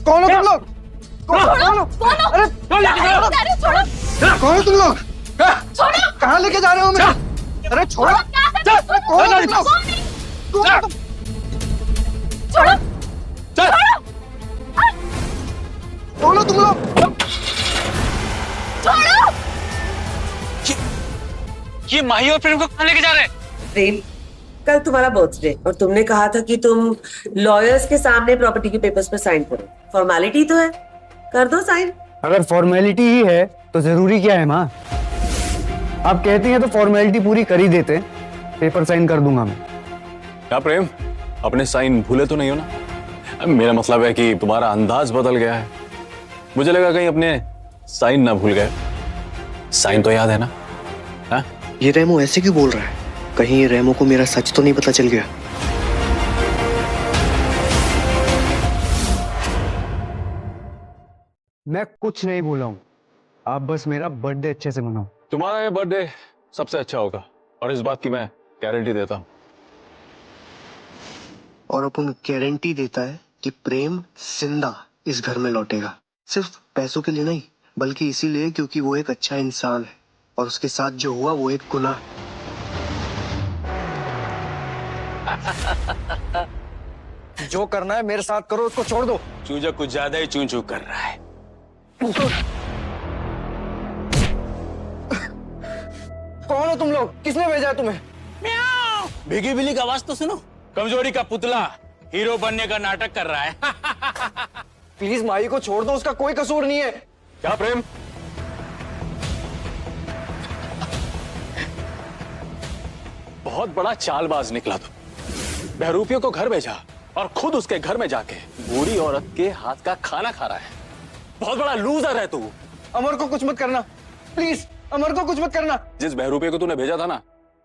कौन हो तुम लोग? अरे कौन हो तुम लोग? कहाँ लेके जा रहे हो मुझे? अरे छोड़ो! कौन हो तुम लोग? कौन हो तुम लोग? ये माही और प्रेम को कहाँ लेके जा रहे हैं? प्रेम, कल तुम्हारा बर्थडे और तुमने कहा था कि तुम लॉयर्स के सामने प्रॉपर्टी के पेपर्स पर साइन करो। फॉर्मेलिटी तो है, कर दो साइन। अगर फॉर्मेलिटी ही है तो जरूरी क्या है माँ? आप कहती हैं तो फॉर्मेलिटी पूरी कर ही देते। पेपर साइन कर दूंगा मैं। क्या प्रेम, अपने साइन भूले तो नहीं हो ना? मेरा मतलब है कि तुम्हारा अंदाज बदल गया है। मुझे लगा कहीं अपने साइन ना भूल गए। साइन तो याद है ना? हा? ये रेमो ऐसे क्यों बोल रहा है? कहीं ये रेमो को मेरा सच तो नहीं पता चल गया? मैं कुछ नहीं बोला हूँ। आप बस मेरा बर्थडे अच्छे से मनाओ। तुम्हारा ये बर्थडे सबसे अच्छा होगा और इस बात की मैं गारंटी देता हूँ। और अपन गारंटी देता है कि प्रेम जिंदा इस घर में लौटेगा। सिर्फ पैसों के लिए नहीं, बल्कि इसीलिए क्योंकि वो एक अच्छा इंसान है और उसके साथ जो हुआ वो एक गुनाह है। जो करना है मेरे साथ करो, उसको छोड़ दो। चूजा कुछ ज्यादा ही चूं चूं कर रहा है। कौन हो तुम लोग? किसने भेजा है तुम्हें? भीगी बिल्ली का आवाज तो सुनो। कमजोरी का पुतला हीरो बनने का नाटक कर रहा है। प्लीज माही को छोड़ दो, उसका कोई कसूर नहीं है। क्या प्रेम? बहुत बड़ा चालबाज निकला तू। बहरूपियों को घर भेजा और खुद उसके घर में जाके बूढ़ी औरत के हाथ का खाना खा रहा है। बहुत बड़ा लूजर है तू। अमर को कुछ मत करना, प्लीज अमर को कुछ मत करना। जिस बहरूपिये को तूने भेजा था ना,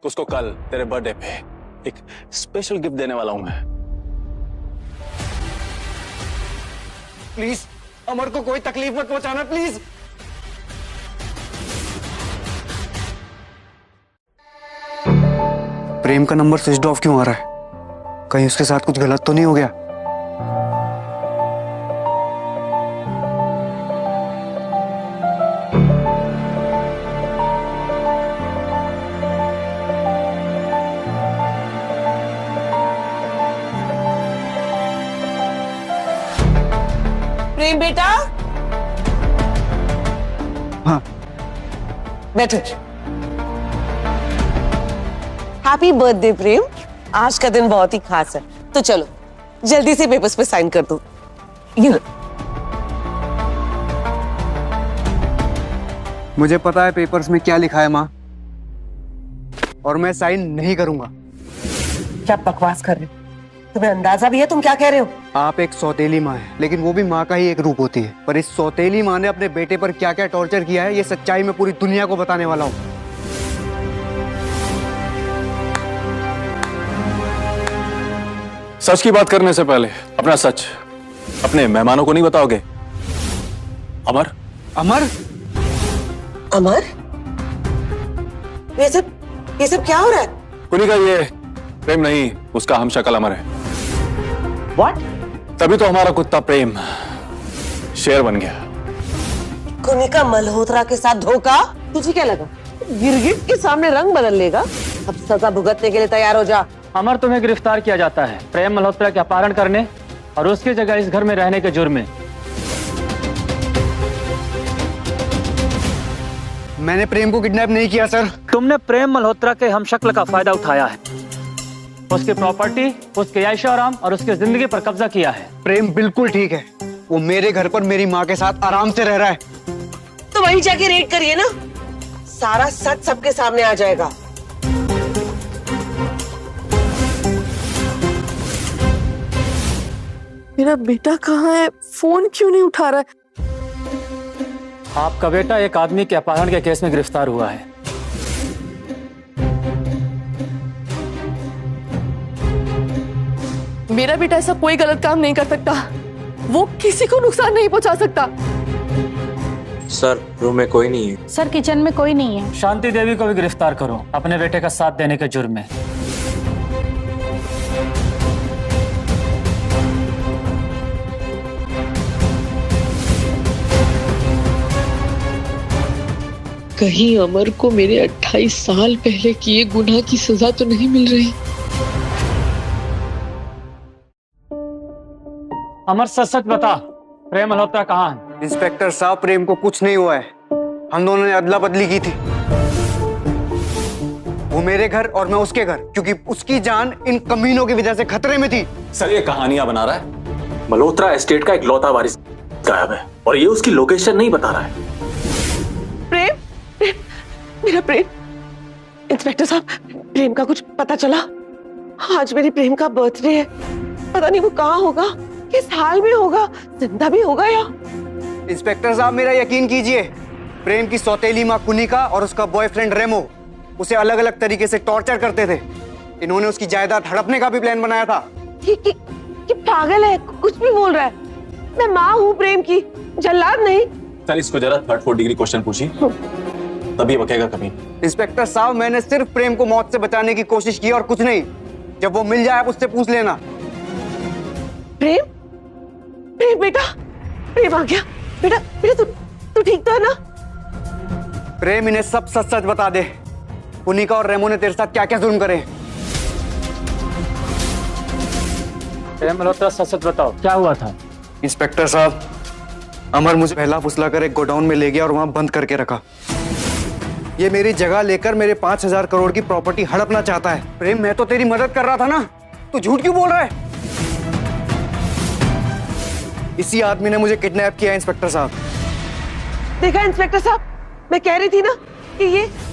तो उसको कल तेरे बर्थडे पे एक स्पेशल गिफ्ट देने वाला हूं मैं। प्लीज अमर को कोई तकलीफ मत पहुंचाना, प्लीज। प्रेम का नंबर स्विच ऑफ क्यों आ रहा है? कहीं उसके साथ कुछ गलत तो नहीं हो गया? प्रेम बेटा, हाँ बैठो। हैप्पी बर्थडे प्रेम, आज का दिन बहुत ही खास है। तो चलो जल्दी से पेपर्स पे साइन कर दो। ये लो। मुझे पता है पेपर्स में क्या लिखा है माँ, और मैं साइन नहीं करूंगा। क्या बकवास कर रहे हो? तुम्हें अंदाजा भी है तुम क्या कह रहे हो? आप एक सौतेली माँ है, लेकिन वो भी माँ का ही एक रूप होती है। पर इस सौतेली माँ ने अपने बेटे पर क्या क्या टॉर्चर किया है, ये सच्चाई मैं पूरी दुनिया को बताने वाला हूँ। सच की बात करने से पहले अपना सच अपने मेहमानों को नहीं बताओगे? अमर? अमर? अमर? ये सब क्या हो रहा है? कुनिका, ये प्रेम नहीं, उसका हमशक्ल अमर है। What? तभी तो हमारा कुत्ता प्रेम शेर बन गया। कुनिका मल्होत्रा के साथ धोखा? तुझे क्या लगा गिरगिट के सामने रंग बदल लेगा? अब सजा भुगतने के लिए तैयार हो जा। अमर, तुम्हें गिरफ्तार किया जाता है प्रेम मल्होत्रा के अपहरण करने और उसकी जगह इस घर में रहने के जुर्म में। मैंने प्रेम को किडनैप नहीं किया सर। तुमने प्रेम मल्होत्रा के हमशक्ल का फायदा उठाया है, उसकी प्रॉपर्टी, उसके ऐशो आराम और उसकी जिंदगी पर कब्जा किया है। प्रेम बिल्कुल ठीक है, वो मेरे घर पर मेरी माँ के साथ आराम से रह रहा है। तो वहीं जाके रेड करिए ना, सारा सच सबके सामने आ जाएगा। मेरा बेटा कहाँ है? फोन क्यों नहीं उठा रहा है? आपका बेटा एक आदमी के अपहरण के केस में गिरफ्तार हुआ है। मेरा बेटा ऐसा कोई गलत काम नहीं कर सकता, वो किसी को नुकसान नहीं पहुंचा सकता। सर, रूम में कोई नहीं है। सर, किचन में कोई नहीं है। शांति देवी को भी गिरफ्तार करो अपने बेटे का साथ देने के जुर्म में। कहीं अमर को मेरे 28 साल पहले किए गुनाह की सजा तो नहीं मिल रही? अमर, सच सच बता, प्रेम मल्होत्रा कहाँ है? इंस्पेक्टर साहब, प्रेम को कुछ नहीं हुआ है। हम दोनों ने अदला बदली की थी, वो मेरे घर और मैं उसके घर, क्योंकि उसकी जान इन कमीनों की वजह से खतरे में थी। सर, ये कहानियां बना रहा है। मल्होत्रा एस्टेट का इकलौता वारिस गायब है और ये उसकी लोकेशन नहीं बता रहा है। मेरा प्रेम, इंस्पेक्टर साहब, प्रेम का कुछ पता चला? आज मेरी प्रेम का बर्थडे है, पता नहीं वो कहाँ होगा, किस हाल में होगा, जिंदा भी होगा या? इंस्पेक्टर साहब, मेरा यकीन कीजिए, प्रेम की सौतेली माँ कुनिका और उसका बॉयफ्रेंड रेमो उसे अलग अलग तरीके से टॉर्चर करते थे। इन्होंने उसकी जायदाद हड़पने का भी प्लान बनाया था। कि पागल है, कुछ भी बोल रहा है। मैं माँ हूँ प्रेम की, जल्लाद नहीं। सर, इसको जरा 3rd 4th डिग्री क्वेश्चन पूछिए, तभी बकेगा कभी। इंस्पेक्टर साहब, मैंने सिर्फ प्रेम को मौत से बचाने की कोशिश की और कुछ नहीं। जब वो मिल जाए आप उससे पूछ लेना। प्रेम, प्रेम बेटा, प्रेम आ गया। बेटा बेटा, तू ठीक तो है ना? प्रेम, इन्हें सब सच सच बता दे, कुनिका और रेमो ने तेरे साथ क्या क्या जुर्म करे। प्रेम मल्होत्रा, सच सच बताओ, क्या हुआ था? इंस्पेक्टर साहब, अमर मुझे पहला फुसला कर एक गोडाउन में ले गया और वहां बंद करके रखा। ये मेरी जगह लेकर मेरे 5000 करोड़ की प्रॉपर्टी हड़पना चाहता है। प्रेम, मैं तो तेरी मदद कर रहा था ना, तू झूठ क्यों बोल रहा है? इसी आदमी ने मुझे किडनैप किया है इंस्पेक्टर साहब। देखा इंस्पेक्टर साहब, मैं कह रही थी ना कि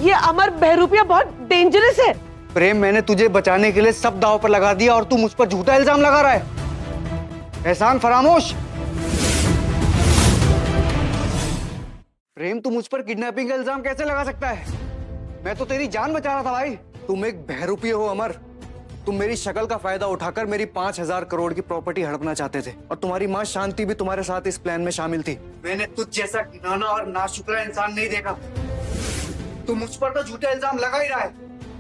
ये अमर बहरूपिया बहुत डेंजरस है। प्रेम, मैंने तुझे बचाने के लिए सब दांव पर लगा दिया और तू मुझ पर झूठा इल्जाम लगा रहा है। एहसान फरामोश। प्रेम, तू मुझ पर किडनैपिंग का इल्जाम कैसे लगा सकता है? मैं तो तेरी जान बचा रहा था भाई। तुम एक बहरूपी हो अमर, तुम मेरी शक्ल का फायदा उठाकर मेरी 5000 करोड़ की प्रॉपर्टी हड़पना चाहते थे और तुम्हारी माँ शांति भी तुम्हारे साथ इस प्लान में शामिल थी। मैंने तुझ जैसा घिनौना और नाशुक्र इंसान नहीं देखा। तू मुझ पर तो झूठा इल्जाम लगा ही रहा है,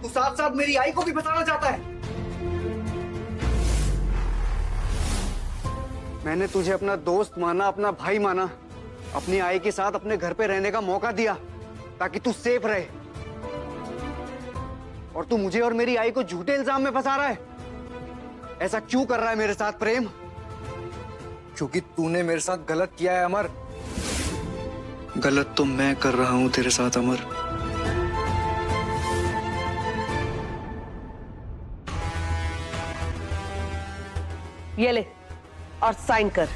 तू साथ साथ मेरी आई को भी बचाना चाहता है। मैंने तुझे अपना दोस्त माना, अपना भाई माना, अपनी आई के साथ अपने घर पे रहने का मौका दिया ताकि तू सेफ रहे, और तू मुझे और मेरी आई को झूठे इल्जाम में फंसा रहा है। ऐसा क्यों कर रहा है मेरे साथ प्रेम? क्योंकि तूने मेरे साथ गलत किया है अमर। गलत तो मैं कर रहा हूं तेरे साथ अमर। ये ले और साइन कर,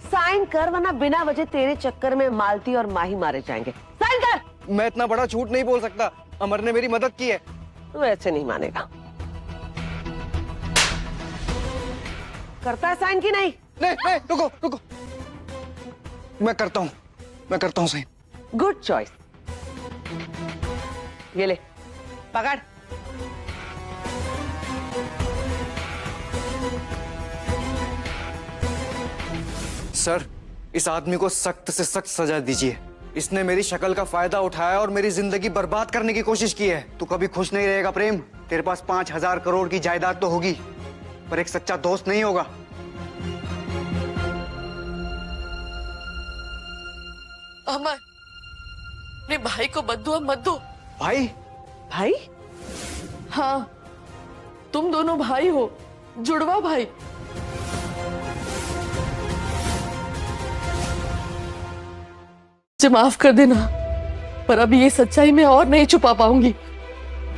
साइन कर, वरना बिना वजह तेरे चक्कर में मालती और माही मारे जाएंगे। साइन कर। मैं इतना बड़ा झूठ नहीं बोल सकता, अमर ने मेरी मदद की है। तू ऐसे नहीं मानेगा। करता है साइन की नहीं? नहीं, रुको रुको, मैं करता हूँ साइन। Good choice. ये ले, पकड़। सर, इस आदमी को सख्त से सख्त सजा दीजिए। इसने मेरी शक्ल का फायदा उठाया और मेरी जिंदगी बर्बाद करने की कोशिश की है। तू कभी खुश नहीं रहेगा प्रेम। तेरे पास 5,000 करोड़ की जायदाद तो होगी, पर एक सच्चा दोस्त नहीं होगा। अमर, अपने भाई को बद्दुआ मत दो। भाई? भाई? हाँ, तुम दोनों भाई हो, जुड़वा भाई। मुझे माफ कर देना, पर अभी ये सच्चाई मैं और नहीं छुपा पाऊंगी।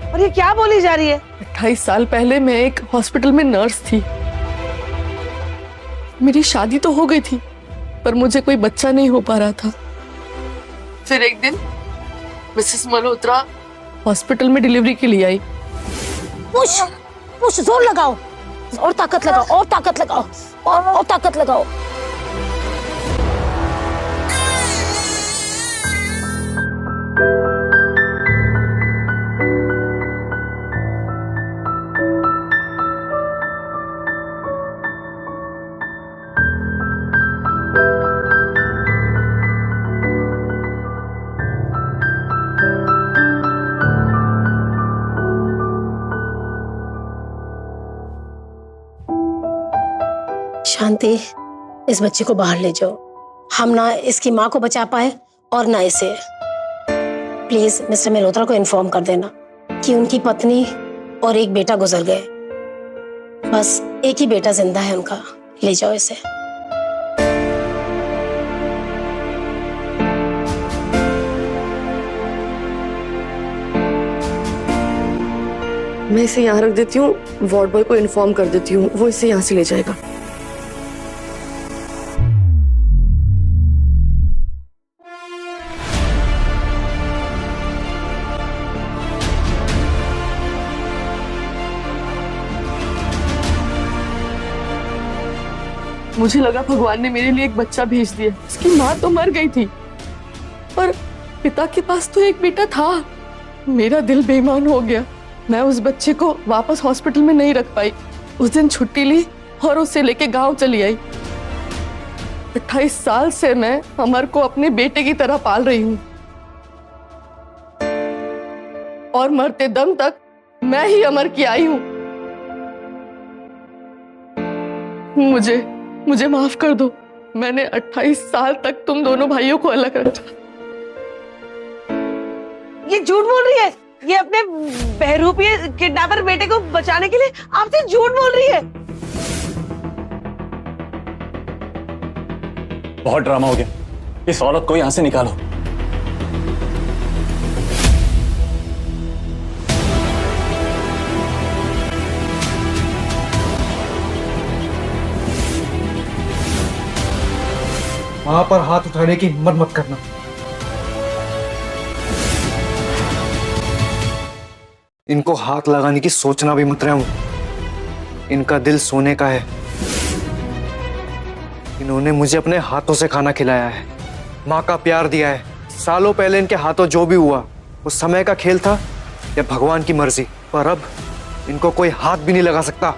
और ये क्या बोली जा रही है? 28 साल पहले मैं एक हॉस्पिटल में नर्स थी। मेरी शादी तो हो गई थी, पर मुझे कोई बच्चा नहीं हो पा रहा था। फिर एक दिन मिसेस मल्होत्रा हॉस्पिटल में डिलीवरी के लिए आई। पुश पुश, जोर लगाओ और ताकत लगाओ और ताकत लगाओ और ताकत लगाओ। शांति, इस बच्चे को बाहर ले जाओ। हम ना इसकी माँ को बचा पाए और ना इसे। प्लीज मिस्टर मल्होत्रा को इन्फॉर्म कर देना कि उनकी पत्नी और एक बेटा गुजर गए। बस एक ही बेटा जिंदा है उनका। ले जाओ इसे। मैं इसे यहाँ रख देती हूँ, वार्ड बॉय को इन्फॉर्म कर देती हूँ, वो इसे यहाँ से ले जाएगा। मुझे लगा भगवान ने मेरे लिए एक बच्चा भेज दिया। इसकी माँ तो मर गई थी, पर पिता के पास तो एक बेटा था। मेरा दिल बेईमान हो गया। मैं उस बच्चे को वापस हॉस्पिटल में नहीं रख पाई। उस दिन छुट्टी ली और उसे लेके गांव चली आई। 28 साल से मैं अमर को अपने बेटे की तरह पाल रही हूँ, और मरते दम तक मैं ही अमर की आई हूँ। मुझे माफ कर दो। मैंने 28 साल तक तुम दोनों भाइयों को अलग रखा। ये झूठ बोल रही है। ये अपने बहरूपी किडनैपर बेटे को बचाने के लिए आपसे झूठ बोल रही है। बहुत ड्रामा हो गया। इस औरत को यहां से निकालो। मां पर हाथ उठाने की हिम्मत मत करना। इनको हाथ लगाने की सोचना भी मत रहा हूं। इनका दिल सोने का है। इन्होंने मुझे अपने हाथों से खाना खिलाया है, माँ का प्यार दिया है। सालों पहले इनके हाथों जो भी हुआ वो समय का खेल था या भगवान की मर्जी, पर अब इनको कोई हाथ भी नहीं लगा सकता।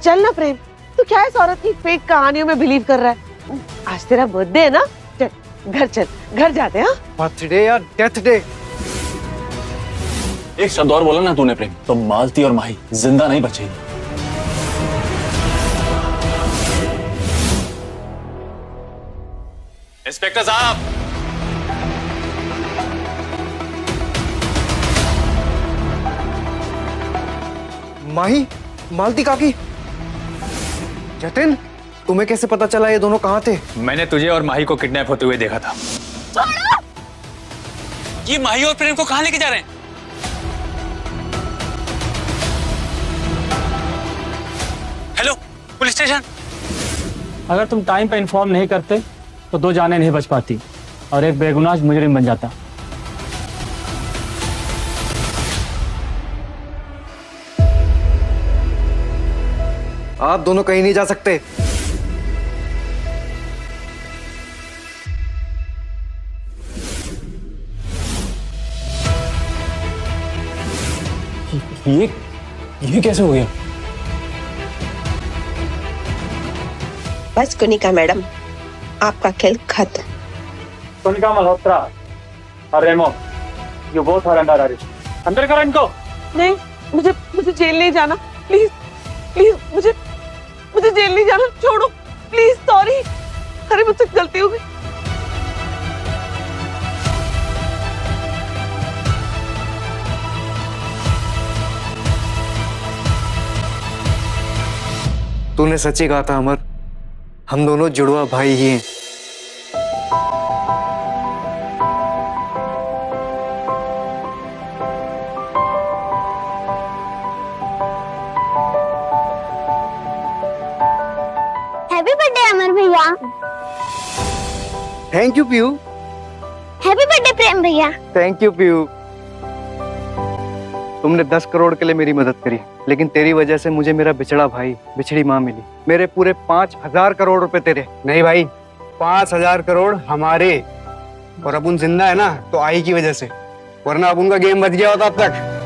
चल ना प्रेम, तू क्या इस औरत की फेक कहानियों में बिलीव कर रहा है? आज तेरा बर्थडे है ना, चल घर जाते हैं। बर्थडे या डेथ डे? एक शब्द और बोला ना तूने प्रेम, तो मालती और माही जिंदा नहीं बचेगी। इंस्पेक्टर साहब, माही, मालती काकी, जतिन, तुम्हें कैसे पता चला ये दोनों कहाँ थे? मैंने तुझे और माही को किडनैप होते हुए देखा था। ये माही और प्रेम को कहाँ लेके जा रहे हैं? Hello, police station. अगर तुम टाइम पे इन्फॉर्म नहीं करते तो 2 जानें नहीं बच पाती और एक बेगुनाह मुजरिम बन जाता। आप दोनों कहीं नहीं जा सकते। ये कैसे हो गया? बस कुनिका मैडम, आपका खेल खत्म। कुनिका मल्होत्रा और Remo, you both are under arrest. अंदर करो इनको। नहीं, मुझे जेल नहीं जाना, प्लीज प्लीज, मुझे जेल नहीं जाना, छोड़ो प्लीज, सॉरी, अरे मुझसे गलती हो गई। तूने सच ही कहा था अमर, हम दोनों जुड़वा भाई ही हैं। हैप्पी बर्थडे अमर भैया। Thank you Piyu. Happy birthday Prem भैया। Thank you Piyu. तुमने 10 करोड़ के लिए मेरी मदद करी, लेकिन तेरी वजह से मुझे मेरा बिछड़ा भाई, बिछड़ी माँ मिली। मेरे पूरे 5000 करोड़ रुपए तेरे। नहीं भाई, 5000 करोड़ हमारे, और अब उन जिंदा है ना तो आई की वजह से, वरना अब उनका गेम बच गया होता अब तक।